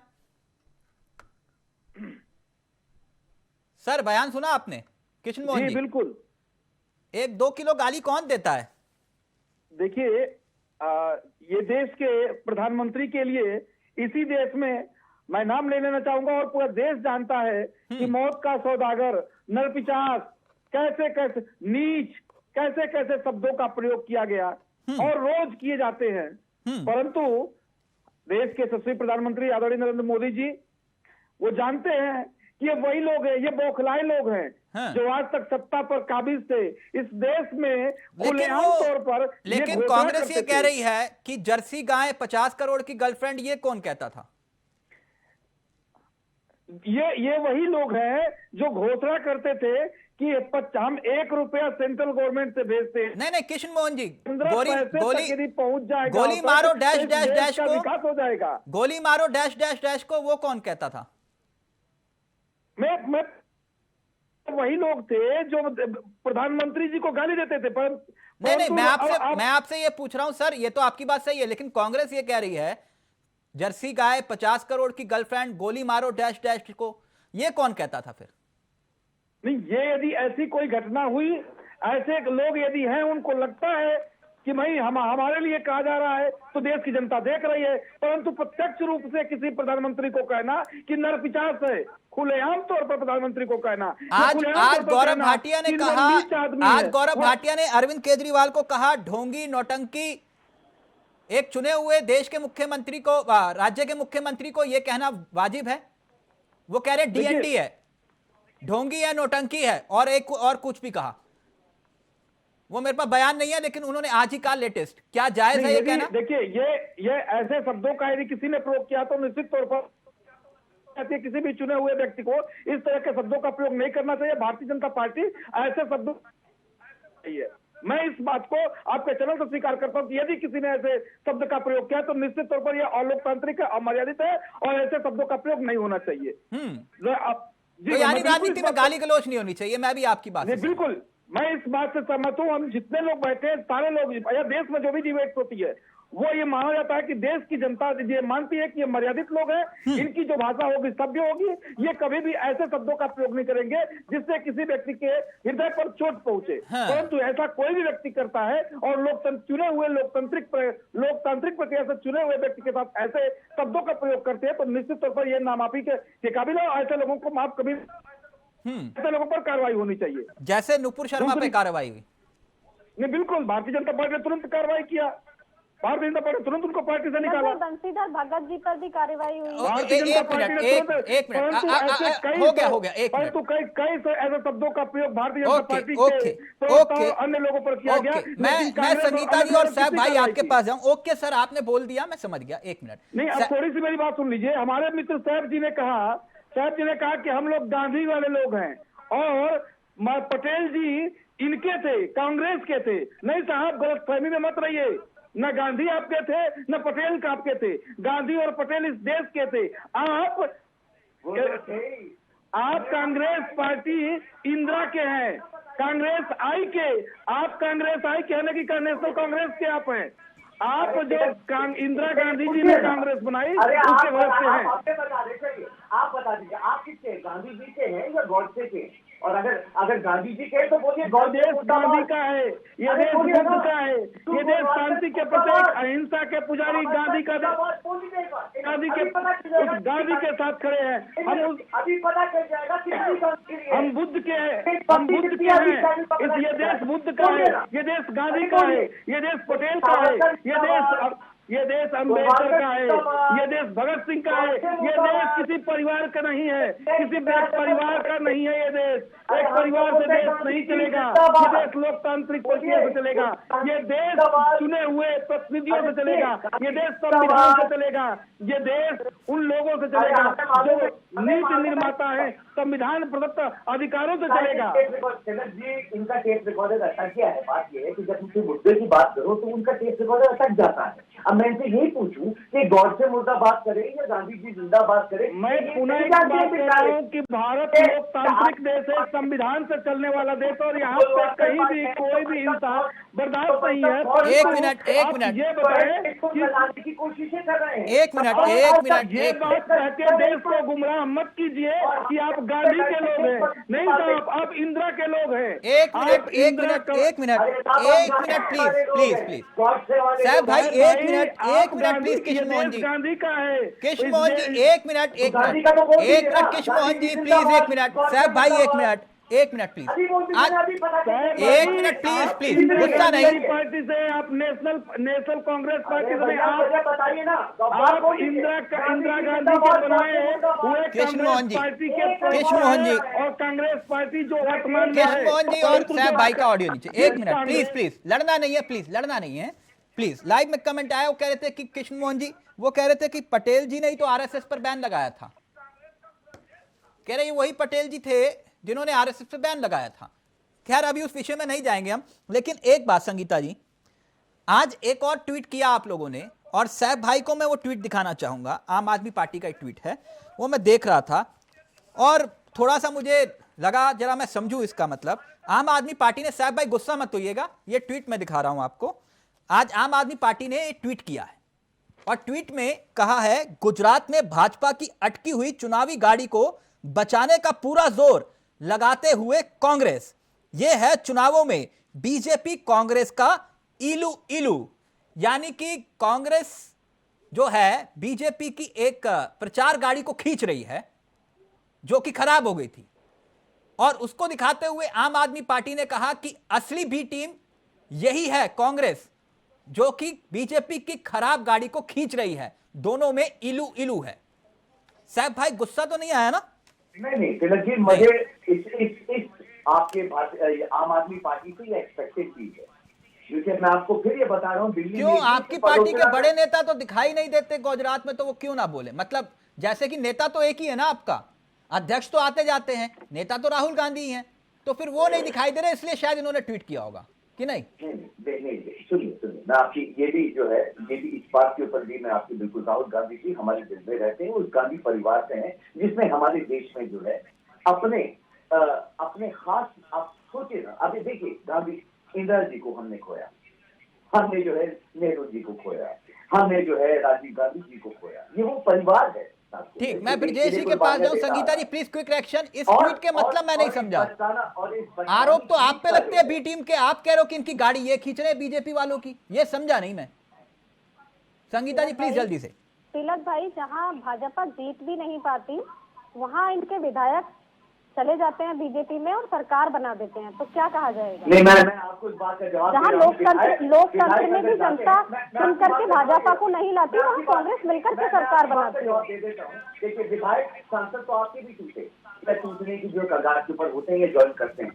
सर बयान सुना आपने कृष्ण मोहन जी? बिल्कुल। 1-2 किलो गाली कौन देता है? देखिए ये देश के प्रधानमंत्री के लिए, इसी देश में मैं नाम ले लेना चाहूंगा और पूरा देश जानता है कि मौत का सौदागर, नरपिशाच, कैसे कैसे नीच, कैसे कैसे शब्दों का प्रयोग किया गया और रोज किए जाते हैं। परंतु देश के यशस्वी प्रधानमंत्री आदरणीय नरेंद्र मोदी जी वो जानते हैं कि ये वही लोग हैं, ये बौखलाए लोग हैं जो आज तक सत्ता पर काबिज थे। इस देश में खुलेआम तौर पर लेकिन कांग्रेस ये कह रही है कि जर्सी गाय 50 करोड़ की गर्लफ्रेंड, ये कौन कहता था? ये वही लोग हैं जो घोषणा करते थे कि हम 1 रुपया सेंट्रल गवर्नमेंट से भेजते हैं। नहीं कृष्ण मोहन जी, गोली पहुंच जाएगा, गोली मारो डैश डैश डैश को, विकास हो जाएगा। गोली मारो डैश डैश डैश को, वो कौन कहता था? मैं वही लोग थे जो प्रधानमंत्री जी को गाली देते थे। नहीं मैं आपसे ये पूछ रहा हूं सर, ये तो आपकी बात सही है, लेकिन कांग्रेस ये कह रही है जर्सी गाय 50 करोड़ की गर्लफ्रेंड, गोली मारो डैश डैश को, ये कौन कहता था फिर? नहीं, ये यदि ऐसी कोई घटना हुई, ऐसे लोग यदि हैं, उनको लगता है कि भाई हमारे लिए कहा जा रहा है तो देश की जनता देख रही है, परंतु प्रत्यक्ष रूप से किसी प्रधानमंत्री को कहना कि नरपिशाच है, खुलेआम तौर पर प्रधानमंत्री को कहना। आज गौरव भाटिया ने कहा, आज गौरव भाटिया ने अरविंद केजरीवाल को कहा ढोंगी, नौटंकी। एक चुने हुए देश के मुख्यमंत्री को, राज्य के मुख्यमंत्री को यह कहना वाजिब है? वो कह रहे डीएनडी है, ढोंगी है, नौटंकी है, और एक और कुछ भी कहा। वो मेरे पास बयान नहीं है, लेकिन उन्होंने आज ही कहा लेटेस्ट। क्या जायज है ये कहना? देखिए, ये ऐसे शब्दों का यदि किसी ने प्रयोग किया तो निश्चित तौर पर किसी भी चुने हुए व्यक्ति को इस तरह के शब्दों का प्रयोग नहीं करना चाहिए। भारतीय जनता पार्टी ऐसे शब्दों चाहिए। मैं इस बात को आपके चैनल से स्वीकार करता हूं कि यदि किसी ने ऐसे शब्द का प्रयोग किया तो निश्चित तौर पर यह अलोकतांत्रिक है, अमर्यादित है और ऐसे शब्दों का प्रयोग नहीं होना चाहिए। तो यानी राजनीति में गाली गलौज नहीं होनी चाहिए। मैं भी आपकी बात से बिल्कुल, मैं इस बात से सहमत हूं। हम जितने लोग बैठे हैं, सारे लोग, या देश में जो भी डिबेट होती है वो ये माना जाता है कि देश की जनता ये मानती है कि ये मर्यादित लोग हैं, इनकी जो भाषा होगी सभ्य होगी, ये कभी भी ऐसे शब्दों का प्रयोग नहीं करेंगे जिससे किसी व्यक्ति के हृदय पर चोट पहुंचे। परंतु ऐसा कोई भी व्यक्ति करता है और चुने हुए लोकतांत्रिक प्रक्रिया से चुने हुए व्यक्ति के साथ ऐसे शब्दों का प्रयोग करते हैं तो निश्चित तौर पर यह नामाफी के काबिल है। ऐसे लोगों को माफ कभी ऐसे लोगों पर कार्रवाई होनी चाहिए, जैसे नुपुर शर्मा पे कार्रवाई हुई। नहीं, बिल्कुल, भारतीय जनता पार्टी ने तुरंत कार्रवाई किया। भारतीय जनता पार्टी तुरंत उनको पार्टी से निकाला। बंशीधर भगत जी पर भी कार्रवाई हुई। एक मिनट हो गया एक मिनट। परंतु कई ऐसे शब्दों का प्रयोग भारतीय जनता पार्टी के अन्य लोगों पर किया गया। मैं संगीता जी और साहब भाई आपके पास जाऊं। ओके सर, आपने बोल दिया, मैं समझ गया। एक मिनट नहीं, अब थोड़ी सी मेरी बात सुन लीजिए। हमारे मित्र साहब जी ने कहा कि हम लोग गांधी वाले लोग हैं और पटेल जी इनके थे, कांग्रेस के थे। नहीं साहब, गलतफहमी में मत रहिए। न गांधी आपके थे न पटेल का आपके थे। गांधी और पटेल इस देश के थे। आप कांग्रेस पार्टी इंदिरा के हैं, कांग्रेस आई के, आप कांग्रेस आई के है कि नेशनल कांग्रेस के आप हैं। आप जो इंदिरा गांधी जी ने कांग्रेस बनाई उसके वजह से हैं। आप बता दीजिए, आप किसके, गांधी जी के हैं या गॉडसे के? और अगर गांधी जी के तो बोलिए देश गांधी का है, ये देश बुद्ध का है, ये देश शांति के प्रतीक, अहिंसा के पुजारी गांधी का, गांधी के साथ खड़े हैं। हम अभी पता चल जाएगा हम बुद्ध के हैं, हम बुद्ध के हैं। ये देश बुद्ध का है, ये देश गांधी का है, ये देश पटेल का है, ये देश अम्बेडकर का है, ये देश भगत सिंह का है। ये देश किसी परिवार का नहीं है, किसी परिवार का नहीं है। ये देश एक परिवार से देश नहीं चलेगा। ये देश लोकतांत्रिक प्रक्रिया से चलेगा। ये देश चुने हुए प्रतिनिधियों से चलेगा। ये देश संविधान से चलेगा। ये देश उन लोगों से चलेगा जो नीति निर्माता है, संविधान प्रदत्त अधिकारों से चलेगा। जी, इनका टेस्ट रिकॉर्डर अटक गया है। बात यह है कि जब किसी मुद्दे की बात करो तो उनका टेस्ट रिकॉर्डर अटक जाता है। अब मैं इनसे यही पूछूं कि गॉडसे मुर्दाबाद करे या गांधी जी जिंदाबाद करे। मैं पुनः एक बात कह रहा हूँ कि भारत लोकतांत्रिक देश है, संविधान से चलने वाला देश, और यहाँ पे कहीं भी कोई भी इंसान बर्दाश्त नहीं है। एक मिनट ये बताएं की कोशिशें कर रहे हैं। एक मिनट ये बात कह के देश को गुमराह मत कीजिए कि आप गांधी के लोग हैं। नहीं साहब, आप इंदिरा के लोग हैं। एक मिनट प्लीज साहब भाई, एक मिनट प्लीज। कृष्ण मोहन जी, गांधी का है। कृष्ण मोहन जी, एक मिनट कृष्ण मोहन जी प्लीज, एक मिनट साहब भाई, एक मिनट प्लीज। एक मिनट प्लीज, गुस्सा नहीं। पार्टी से आप नेशनल कांग्रेस पार्टी से आप बताइए ना, आप इंदिरा गांधी के बनाए हुए कृष्ण मोहन जी, पार्टी के कृष्ण मोहन जी और कांग्रेस पार्टी जो वर्तमान में कृष्ण मोहन जी और साहब भाई का ऑडियो नीचे। एक मिनट प्लीज, लड़ना नहीं है प्लीज। लाइव में कमेंट आया, वो कह रहे थे कि कृष्ण मोहन जी वो कह रहे थे कि पटेल जी ने ही तो आरएसएस पर बैन लगाया था। कह रहे वही पटेल जी थे जिन्होंने आरएसएस पर बैन लगाया था। खैर अभी उस विषय में नहीं जाएंगे हम, लेकिन एक बात संगीता जी, आज एक और ट्वीट किया आप लोगों ने, और साहब भाई को मैं वो ट्वीट दिखाना चाहूंगा। आम आदमी पार्टी का एक ट्वीट है, वो मैं देख रहा था और थोड़ा सा मुझे लगा जरा मैं समझूं इसका मतलब। आम आदमी पार्टी ने, साहब भाई गुस्सा मत होइएगा, ये ट्वीट मैं दिखा रहा हूं आपको। आज आम आदमी पार्टी ने एक ट्वीट किया है और ट्वीट में कहा है, गुजरात में भाजपा की अटकी हुई चुनावी गाड़ी को बचाने का पूरा जोर लगाते हुए कांग्रेस, यह है चुनावों में बीजेपी कांग्रेस का इलू इलू। यानी कि कांग्रेस जो है बीजेपी की एक प्रचार गाड़ी को खींच रही है जो कि खराब हो गई थी, और उसको दिखाते हुए आम आदमी पार्टी ने कहा कि असली बी टीम यही है कांग्रेस, जो कि बीजेपी की खराब गाड़ी को खींच रही है। दोनों में इलू इलू है। साहब भाई गुस्सा तो नहीं आया ना? नहीं तिलक जी, मुझे इस आपके आम आदमी पार्टी से ये एक्सपेक्टेड चीज है। क्योंकि मैं आपको फिर ये बता रहा हूँ, दिल्ली क्यों में आपकी पार्टी के बड़े नेता तो दिखाई नहीं देते गुजरात में, तो वो क्यों ना बोले? मतलब जैसे कि नेता तो एक ही है ना आपका, अध्यक्ष तो आते जाते हैं, नेता तो राहुल गांधी ही हैं, तो फिर वो नहीं दिखाई दे रहे, इसलिए शायद इन्होंने ट्वीट किया होगा कि नहीं? नहीं, सुनिए, मैं आपकी ये भी जो है, ये भी इस बात के ऊपर भी मैं आपकी बिल्कुल, राहुल गांधी जी हमारे दिल में रहते हैं, उस गांधी परिवार से हैं जिसमें हमारे देश में जो है अपने खास, आप सोचिए ना, अभी देखिए गांधी, इंदिरा जी को हमने खोया, हमने जो है नेहरू जी को खोया, हमने जो है राजीव गांधी जी को खोया, ये वो परिवार है। ठीक, मैं ब्रजेश जी के पास जाऊं। संगीता जी प्लीज क्विक रिएक्शन। इस ट्वीट के मतलब मैं नहीं समझा। आरोप तो आप पे लगते हैं बी टीम के, आप कह रहे हो कि इनकी गाड़ी ये खींच रहे हैं बीजेपी वालों की, ये समझा नहीं मैं। संगीता जी प्लीज जल्दी से। तिलक भाई, जहां भाजपा जीत भी नहीं पाती वहां इनके विधायक चले जाते हैं बीजेपी में और सरकार बना देते हैं, तो क्या कहा जाएगा? नहीं, मैं आपको इस बात का जवाब, जहाँ लोकतंत्र में भी जनता सुन करके भाजपा को नहीं लाती, वहाँ कांग्रेस मिलकर के सरकार बनाती है। देखिए, विधायक सांसद तो आपके भी टूटे, टूटने की जो कगार के ऊपर होते हैं, ये ज्वाइन करते हैं,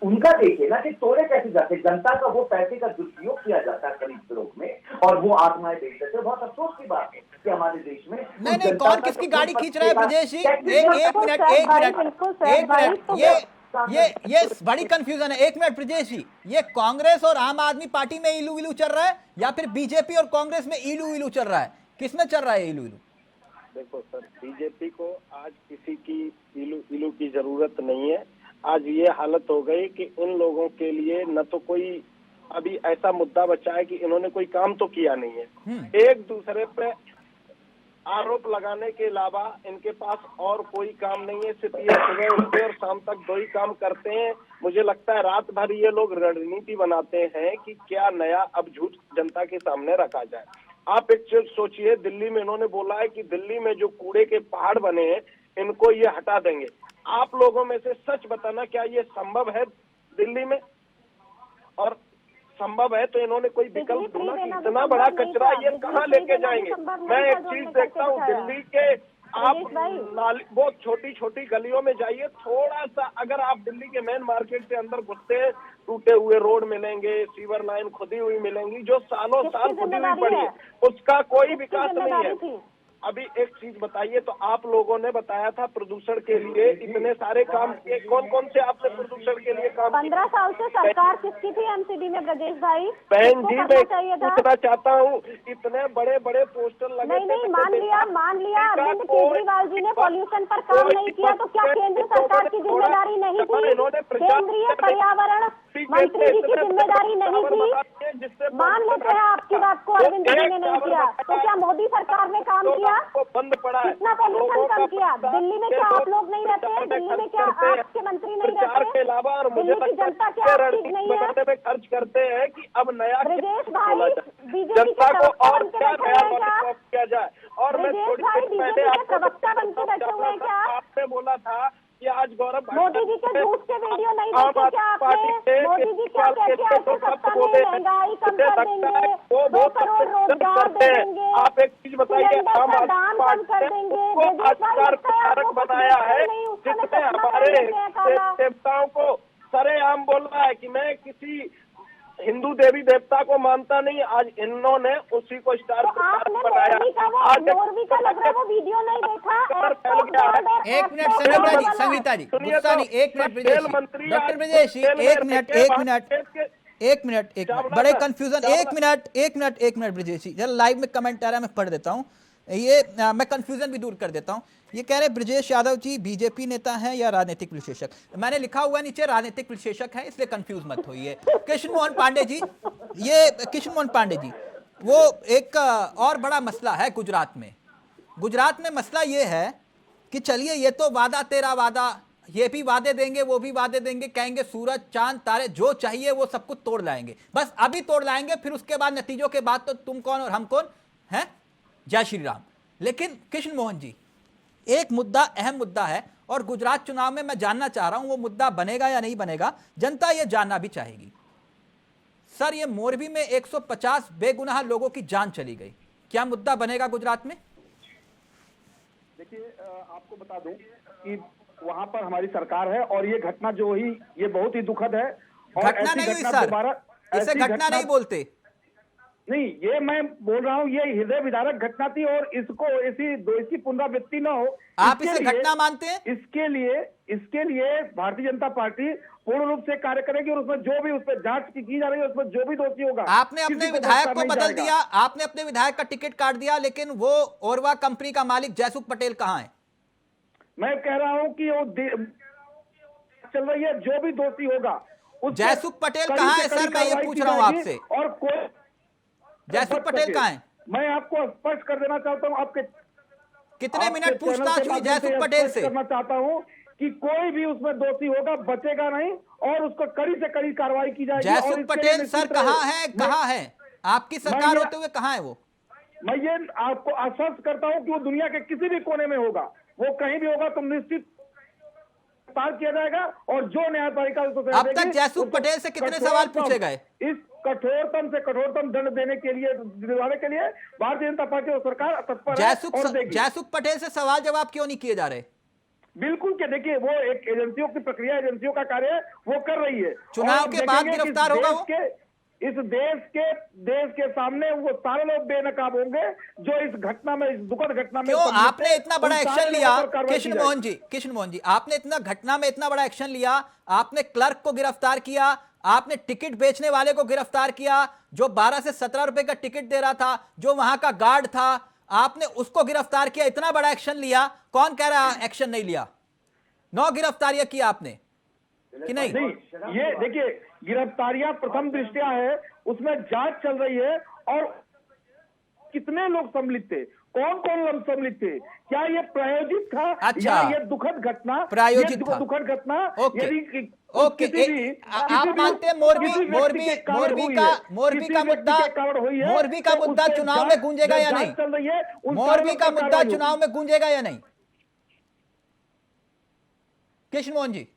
उनका देखिए ना कि तोड़े कैसे जाते, जनता का वो पैसे का दुरुपयोग किया जाता है खरीद फरोख्त में, और वो आत्माएं बेच देते हैं। बहुत अफसोस की बात है कि हमारे देश में नहीं, कौन किसकी गाड़ी खींच रहा है ब्रजेश जी? एक मिनट, ये बड़ी कंफ्यूजन है। एक मिनट ब्रजेश जी, ये कांग्रेस और आम आदमी पार्टी में इलू इलू चल रहा है या फिर बीजेपी और कांग्रेस में इलू इलू चल रहा है? किसमें चल रहा है इलू इलू? देखो सर, बीजेपी को आज किसी की इलू की जरूरत नहीं है। आज ये हालत हो गई कि इन लोगों के लिए न तो कोई अभी ऐसा मुद्दा बचा है कि इन्होंने कोई काम तो किया नहीं है। एक दूसरे पे आरोप लगाने के अलावा इनके पास और कोई काम नहीं है। सिर्फ ये सुबह उठते और शाम तक दो ही काम करते हैं। मुझे लगता है रात भर ये लोग रणनीति बनाते हैं कि क्या नया अब झूठ जनता के सामने रखा जाए। आप एक चीज सोचिए, दिल्ली में इन्होंने बोला है कि दिल्ली में जो कूड़े के पहाड़ बने हैं इनको ये हटा देंगे। आप लोगों में से सच बताना, क्या ये संभव है दिल्ली में? और संभव है तो इन्होंने कोई विकल्प ढूंढा कि इतना बड़ा कचरा ये कहाँ लेके जाएंगे? मैं एक चीज देखता हूँ, दिल्ली के आप नाली, वो छोटी छोटी गलियों में जाइए, थोड़ा सा अगर आप दिल्ली के मेन मार्केट से अंदर घुसते हैं, टूटे हुए रोड मिलेंगे, सीवर लाइन खुदी हुई मिलेंगी, जो सालों साल खुदी हुई पड़ी है, उसका कोई विकास नहीं है। अभी एक चीज बताइए, तो आप लोगों ने बताया था प्रदूषण के लिए इतने सारे काम किए, कौन कौन से आपने प्रदूषण के लिए काम? 15 साल से सरकार किसकी थी एमसीडी में ब्रजेश भाई? बहन जी, मैं पूछना चाहता हूँ, इतने बड़े बड़े पोस्टर लगे नहीं, मान लिया अरविंद केजरीवाल जी ने पॉल्यूशन पर काम नहीं किया, तो क्या केंद्र सरकार की जिम्मेदारी नहीं थी? केंद्रीय पर्यावरण मंत्री जी की जिम्मेदारी नहीं थी? मान लेते हैं आपकी बात को, अरविंद जी ने नहीं किया, तो क्या मोदी सरकार ने काम किया? बंद पड़ा है। कितना पॉल्यूशन कम किया? दिल्ली में क्या आप लोग नहीं रहते हैं? दिल्ली में क्या आपके मंत्री नहीं रहते? के अलावा और मुझे दिल्ली की जनता क्या ठीक नहीं है? में खर्च करते हैं कि अब नया ब्रजेश भाई, बीजेपी जनता के को प्रवक्ता और बन के क्या बैठे नया हैं क्या? लॉलीपॉप किया जाए। और मैं ब्रजेश थोड़ी भाई, देर बीजेपी पहले के प्रवक्ता बन के बैठे हुए हैं क्या? आपने बोला था कि आज गौरव मोदी जी के झूठ के वीडियो नहीं देखे क्या आपने? मोदी जी क्या कहते हैं कि सत्ता में महंगाई कम कर देंगे, 2 करोड़ रोजगार दे देंगे, आप एक चीज बताइए, आम दाम कम कर देंगे, प्रचारक बनाया है जिसने हमारे देवताओं को सरेआम बोल रहा है कि मैं किसी हिंदू देवी देवता को मानता नहीं। आज इन्होंने उसी को स्टार प्रचारक बनाया। आज नॉर्वे का लग रहा है वो वीडियो नहीं देखा। एक मिनट संगीता जी, गुस्सा नहीं, एक मिनट ब्रजेश जी, डॉक्टर ब्रजेश जी, एक मिनट, बड़े कंफ्यूजन, एक मिनट ब्रजेश जी, जरा लाइव में कमेंट आ रहा है, मैं पढ़ देता हूँ, ये मैं कंफ्यूजन भी दूर कर देता हूँ। ये कह रहे हैं ब्रजेश यादव जी बीजेपी नेता हैं या राजनीतिक विश्लेषक? मैंने लिखा हुआ नीचे राजनीतिक विश्लेषक है, इसलिए कंफ्यूज मत होइए। कृष्ण मोहन पांडे जी, ये कृष्ण मोहन पांडे जी, वो एक और बड़ा मसला है गुजरात में मसला ये है कि चलिए ये तो वादा तेरा वादा, ये भी वादे देंगे वो भी वादे देंगे, कहेंगे सूरज चांद तारे जो चाहिए वो सब कुछ तोड़ लाएंगे, बस अभी तोड़ लाएंगे, फिर उसके बाद नतीजों के बाद तो तुम कौन और हम कौन हैं, जय श्री राम। लेकिन कृष्ण मोहन जी, एक मुद्दा अहम मुद्दा है और गुजरात चुनाव में मैं जानना चाह रहा हूं वो मुद्दा बनेगा या नहीं बनेगा, जनता ये जानना भी चाहेगी। सर, ये मोरबी में 150 बेगुनाह लोगों की जान चली गई, क्या मुद्दा बनेगा गुजरात में? देखिए, आपको बता दूं कि वहां पर हमारी सरकार है और ये घटना जो हुई ये बहुत ही दुखद है। और घटना ऐसी नहीं हुई घटना सर, दोबारा इसे ऐसी घटना नहीं बोलते। नहीं, ये मैं बोल रहा हूँ ये हृदय विदारक घटना थी और इसकी पुनरावृत्ति न हो। आप इसके इसे लिए- घटना मानते हैं? इसके लिए भारतीय जनता पार्टी पूर्ण रूप से कार्य करेगी और उसमें जो भी उस पर जांच की जा रही है उसमें जो भी दोषी होगा आपने अपने किसी को विधायक बख्शा को नहीं बदल जाएगा। दिया, आपने अपने विधायक का टिकट काट दिया, लेकिन वो ओरवा कंपनी का मालिक जयसुख पटेल कहां है? मैं कह रहा हूं कि वो चल रही है, जो भी दोषी होगा उस पर जयसुख पटेल कड़ी कहां से है कड़ी सर? मैं ये कार्रवाई पूछ की रहा हूं जाएगी आपसे। और कोई जयसुख पटेल कहां है? मैं आपको स्पष्ट कर देना चाहता हूं आपके कितने आपके मिनट चैनल पूछताछ के हुई माध्यम जयसुख ये पटेल स्पष्ट से? करना चाहता हूं कि कोई भी उसमें दोषी होगा बचेगा नहीं और उसको कड़ी से कड़ी कार्रवाई की जाएगी। और जयसुख इसके लिए पटेल सर निश्चित कहां रहे। है? कहां है आपकी सरकार ये- होते हुए? कहां है वो? मैं ये आपको आश्वस्त करता हूं कि वो दुनिया के किसी भी कोने में होगा, वो कहीं भी होगा तो निश्चित गिरफ्तार किया जाएगा और जो न्यायपालिका उसको सजा अब तक देगी, जयसुख उसको पटेल से कितने कठोरतम- सवाल पूछे गए? इस कठोरतम से कठोरतम दंड देने के लिए दिलवाने के लिए भारतीय जनता पार्टी और सरकार तत्पर है और देगी। जयसुख पटेल से सवाल जवाब क्यों नहीं किए जा रहे? बिल्कुल के देखिए वो एक एजेंसियों की प्रक्रिया, एजेंसियों का कार्य है, वो कर रही है। चुनाव और आप के बाद देखेंगे कि गिरफ्तार होगा वो? इस देश के सामने वो सारे लोग बेनकाब होंगे जो इस घटना में, इस दुखद घटना में क्यों सम्मिलित आपने थे, इतना बड़ा उन सारे एक्शन लोगों लिया? पर कार्रवाई की जाएगी। कृष्ण मोहन जी, आपने इतना घटना में इतना बड़ा एक्शन लिया, आपने क्लर्क को गिरफ्तार किया, आपने टिकट बेचने वाले को गिरफ्तार किया, जो 12 से 17 रुपए का टिकट दे रहा था, जो वहां का गार्ड था, आपने उसको गिरफ्तार किया, इतना बड़ा एक्शन लिया। कौन कह रहा है एक्शन नहीं लिया? 9 गिरफ्तारियां की आपने कि नहीं? नहीं, ये देखिए गिरफ्तारियां प्रथम दृष्टया है, उसमें जांच चल रही है और कितने लोग सम्मिलित थे, कौन कौन लोग सम्मिलित थे, क्या ये प्रायोजित था अच्छा, या ये दुखद घटना प्रायोजित था। दुखद घटना ओके, यदि ओके, आप मानते हैं मोरबी का मुद्दा चुनाव में गूंजेगा या नहीं? चल रही है मोरबी का मुद्दा चुनाव में गूंजेगा या नहीं? कृष्ण मोहन जी,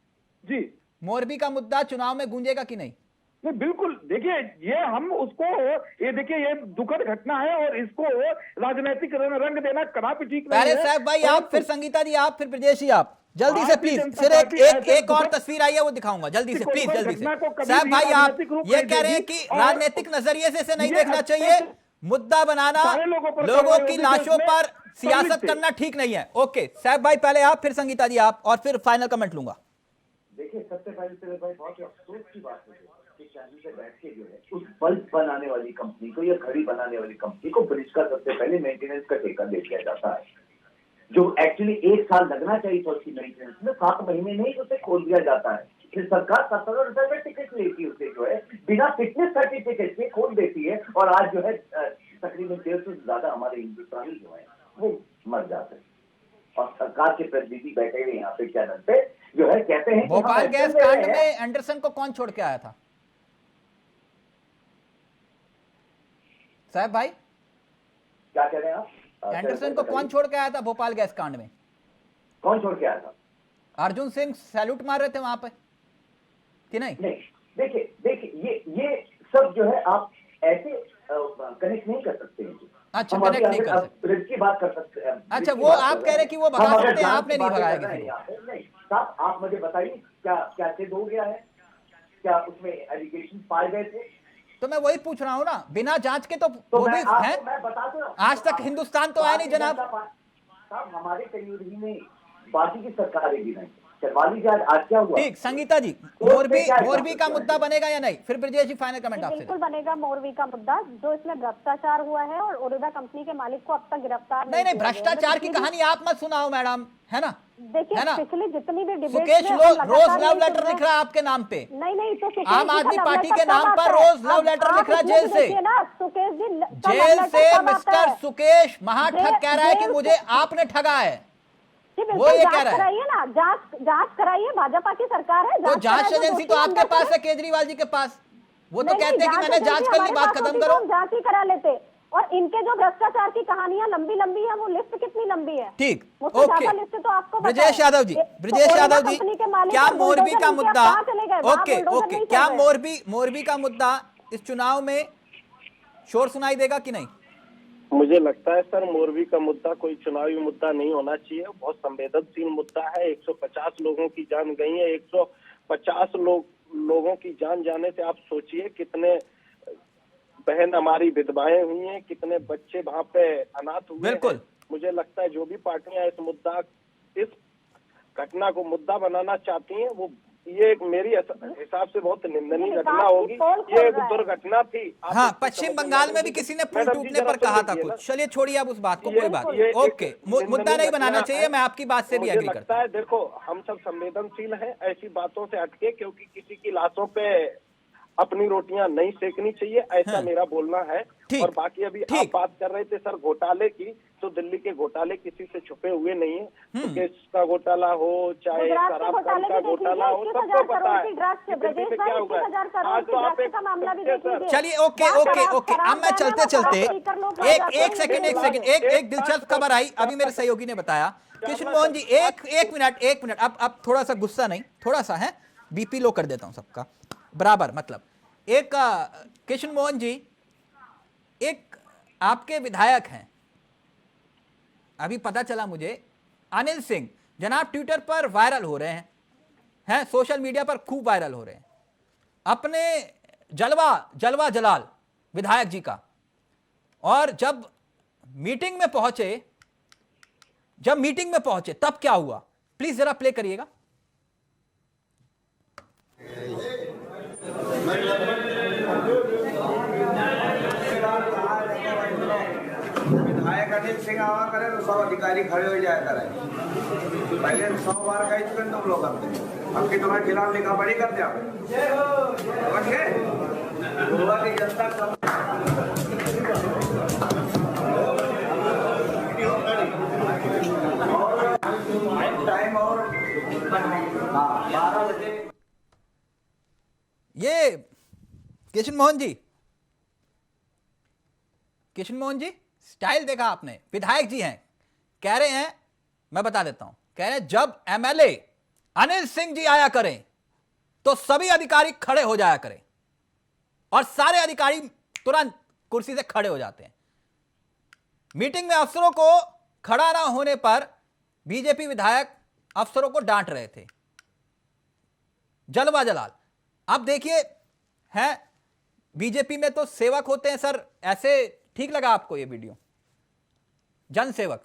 जी मोरबी का मुद्दा चुनाव में गूंजेगा कि नहीं? नहीं, बिल्कुल देखिए ये हम उसको ये देखिए ये दुखद घटना है और इसको राजनीतिक रंग देना कदापि ठीक नहीं पहले है। साहब भाई आप, फिर संगीता जी आप, फिर ब्रजेश जी आप, जल्दी से भारतीय प्लीज। जनता फिर पार्टी एक ऐसे एक और दुखद- तस्वीर आई है वो दिखाऊंगा जल्दी से, प्लीज जल्दी से। घटना को कभी साहब भी भाई आप राजनीतिक रूप ये नहीं कह रहे हैं देगी कि और राजनीतिक नजरिए से इसे नहीं ये देखना चाहिए, अत्यंत- मुद्दा बनाना, सारे लोगों पर लोगों कार्रवाई की होगी लाशों जिसमें पर सियासत सम्मिलित थे। करना ठीक नहीं है। ओके साहब भाई पहले आप, फिर संगीता जी आप, और फिर फाइनल कमेंट लूंगा। देखिए सबसे पहले तो भाई बहुत ही अफसोस की बात है कि चांदी से बैठ के जो है उस बल्ब बनाने वाली कंपनी को या घड़ी बनाने वाली कंपनी को ब्रिज का सबसे पहले मेंटेनेंस का ठेका दे दिया जाता है, जो एक्चुअली 1 साल लगना चाहिए था उसकी मेंटेनेंस में, 7 महीने में ही उसे खोल दिया जाता है। फिर सरकार 17 रुपए में टिकट लेती है, उसे जो है बिना फिटनेस सर्टिफिकेट के खोल देती है और आज जो है तकरीबन 150 से ज्यादा हमारे हिंदुस्तानी जो है वो मर जाते हैं। और सरकार के प्रतिनिधि बैठे हुए यहाँ पे चैनल पे जो है कहते हैं कि हम भोपाल गैस एक्शन ले कांड रहे हैं। में एंडरसन को कौन छोड़ के आया था साहब भाई? क्या कह रहे हैं आप? एंडरसन को कौन छोड़ के आया था भोपाल गैस कांड में? कौन छोड़ के आया था? अर्जुन सिंह सैल्यूट मार रहे थे वहां पे कि नहीं? नहीं, देखिए ये सब जो है आप ऐसे कनेक्ट नहीं कर सकते हैं। अच्छा, हम अभी connect नहीं कर अगर सकते। ब्रिज की बात कर सकते हैं। अच्छा, ब्रिज की वो बात आप कर कह रहे हैं कि वो भगा हम अगर सकते हैं, जांच आपने की नहीं बातें भगाया कर रहे हैं किसी को। यहाँ पे। नहीं साहब, आप मुझे बताइए क्या सिद्ध हो गया है? क्या उसमें एलिगेशन पाए गए थे? तो मैं वही पूछ रहा हूँ ना, बिना जांच के तो तो वो मैं भी है। मैं बताता हूँ, आज तक हिंदुस्तान तो आया नहीं जनाब। साहब हमारे टेन्यूर में बाकी की सरकारें भी नहीं चलवा लीजिए। आज क्या हुआ? ठीक, संगीता जी, मोरबी का मुद्दा बनेगा या नहीं? फिर ब्रजेश जी फाइनल कमेंट आपसे। बिल्कुल बनेगा मोरबी का मुद्दा, जो इसमें भ्रष्टाचार हुआ है और ओरिडा कंपनी के मालिक को अब तक गिरफ्तार नहीं किया गया है। भ्रष्टाचार की कहानी आप मत सुनाओ मैडम, है ना? देखिए है ना? पिछली जितनी भी डिबेट सुकेश रोज लव लेटर लिख रहा है आपके नाम पे। नहीं तो सुकेश आम जी आदमी का पार्टी लव के लेटर नाम कब पर आता है? रोज लव लेटर आप लिख रहा है इसमें जेल से। देखिए ना, सुकेश जी का लव जेल लेटर से कब आता मिस्टर है? सुकेश महाठग कह रहा है कि जेल मुझे से- आपने ठगा है। जी, वो बिल्कुल ये कह जांच रहा है। कराइए ना, जांच कराइए, भाजपा की सरकार है। तो जांच कराइए, एजेंसी तो दोषी आपके हम पास करते है, केजरीवाल जी के पास। वो तो नहीं, कहते हैं कि मैंने जांच एजेंसी कर ली, हमारे बात पास खत्म होती करो। तो हम जांच ही करा लेते। और इनके जो भ्रष्टाचार की कहानियां लंबी है, वो लिस्ट कितनी लंबी है? ठीक, मुझसे ज्यादा ओके। लिस्ट तो आपको पता ब्रजेश है। यादव जी, तो ब्रजेश ओरिडा यादव जी, कंपनी के मालिक क्या और मोरबी बुलडोजर का लेके मुद्दा, आप कहाँ चले गए? वहाँ ओके बुलडोजर ओके, नहीं क्या चल रहे। मोरबी का मुद्दा इस चुनाव में शोर सुनाई देगा कि नहीं? मुझे लगता है सर, मोरबी का मुद्दा कोई चुनावी मुद्दा नहीं होना चाहिए। बहुत संवेदनशील मुद्दा है। 150 लोगों की जान गई है। 150 लोगों की जान जाने से आप सोचिए कितने बहन हमारी विधवाएं हुई हैं, कितने बच्चे वहां पे अनाथ हुए बिल्कुल। हैं। मुझे लगता है जो भी पार्टियां इस घटना को मुद्दा बनाना चाहती हैं, वो ये एक मेरी हिसाब से बहुत निंदनीय घटना होगी। ये एक दुर्घटना थी। हाँ, पश्चिम बंगाल में भी किसी ने पुल टूटने पर कहा था कुछ। चलिए छोड़िए आप उस बात को, कोई बात नहीं, ओके, मुद्दा नहीं बनाना चाहिए, मैं आपकी बात से भी एग्री करता हूं। देखो, हम सब संवेदनशील हैं, ऐसी बातों से हटके, क्योंकि किसी की लाशों पे अपनी रोटियां नहीं सेकनी चाहिए, ऐसा मेरा बोलना है। और बाकी अभी आप बात कर रहे थे सर घोटाले की, तो दिल्ली के घोटाले किसी से छुपे हुए नहीं है। तो केस का घोटाला हो, चाहे शराब का घोटाला हो, सबको पता है दिल्ली में क्या हुआ है। आज तो आप चलिए ओके ओके ओके, अब मैं चलते चलते एक सेकंड एक दिलचस्प खबर आई अभी मेरे सहयोगी ने बताया। कृष्ण मोहन जी, एक मिनट, अब थोड़ा सा गुस्सा नहीं, थोड़ा सा है, बीपी लो कर देता हूं सबका बराबर। मतलब एक कृष्ण मोहन जी, एक आपके विधायक हैं, अभी पता चला मुझे, अनिल सिंह जनाब ट्विटर पर वायरल हो रहे हैं, सोशल मीडिया पर खूब वायरल हो रहे हैं अपने जलवा जलाल विधायक जी का। और जब मीटिंग में पहुंचे तब क्या हुआ, प्लीज जरा प्ले करिएगा। विधायक अनिल सिंह आवा करे तो सब अधिकारी खड़े हो जाया करे। पहले 100 बार कह चुके तुम लोग अब कि तुम्हारे खिलाफ लिखा पढ़ी करते आप समझ गए। गोवा की जनता टाइम और 12 बजे। ये कृष्ण मोहन जी स्टाइल देखा आपने, विधायक जी हैं, कह रहे हैं, मैं बता देता हूं, कह रहे हैं जब एमएलए अनिल सिंह जी आया करें तो सभी अधिकारी खड़े हो जाया करें, और सारे अधिकारी तुरंत कुर्सी से खड़े हो जाते हैं। मीटिंग में अफसरों को खड़ा ना होने पर बीजेपी विधायक अफसरों को डांट रहे थे। जलवा जलाल, अब देखिए, है बीजेपी में तो सेवक होते हैं सर, ऐसे ठीक लगा आपको ये वीडियो? जन सेवक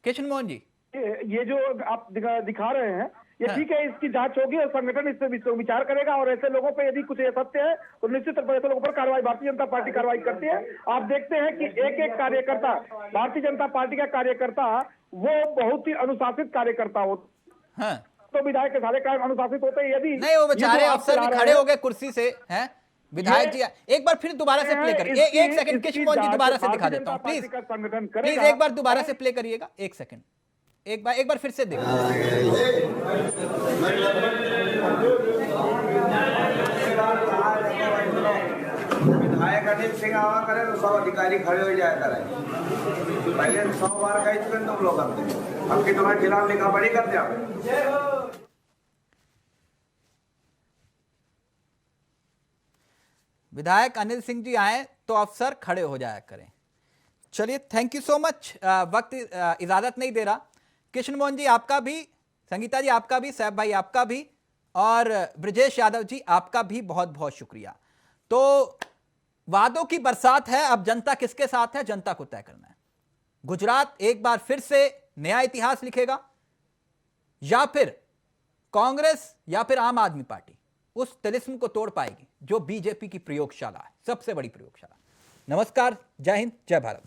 कृष्ण मोहन जी, ये जो आप दिखा रहे हैं, ये ठीक है, इसकी जांच होगी और संगठन इस पर विचार करेगा, और ऐसे लोगों पे यदि कुछ सत्य है तो निश्चित तौर पर ऐसे लोगों पर कार्रवाई भारतीय जनता पार्टी कार्रवाई करती है। आप देखते हैं कि एक एक कार्यकर्ता, भारतीय जनता पार्टी का कार्यकर्ता, वो बहुत ही अनुशासित कार्यकर्ता हो। हाँ, तो विधायक के सारे कार्य अनुशासित होते हैं। यदि नहीं, वो बेचारे अफसर भी खड़े हो गए कुर्सी से, हैं विधायक जी। एक बार फिर दोबारा से प्ले करिए, एक सेकंड कृष्ण मोहन जी, दोबारा से दिखा देता हूं प्लीज एक बार दोबारा से प्ले करिएगा, एक सेकंड, एक बार फिर से देखो। विधायक अनिल सिंह आवा करे तो सब अधिकारी खड़े हो जाया करे। पहले 100 बार कह चुके तुम लोग अब कि तुम्हारे खिलाफ लिखा पढ़ी करते आप। विधायक अनिल सिंह जी आए तो अफसर खड़े हो जाया करें। चलिए, थैंक यू सो मच। वक्त इजाजत नहीं दे रहा। कृष्ण मोहन जी आपका भी, संगीता जी आपका भी, सैफ भाई आपका भी, और ब्रजेश यादव जी आपका भी बहुत बहुत शुक्रिया। तो वादों की बरसात है, अब जनता किसके साथ है, जनता को तय करना है। गुजरात एक बार फिर से नया इतिहास लिखेगा, या फिर कांग्रेस या फिर आम आदमी पार्टी उस तिलिस्म को तोड़ पाएगी जो बीजेपी की प्रयोगशाला है, सबसे बड़ी प्रयोगशाला। नमस्कार, जय हिंद, जय भारत।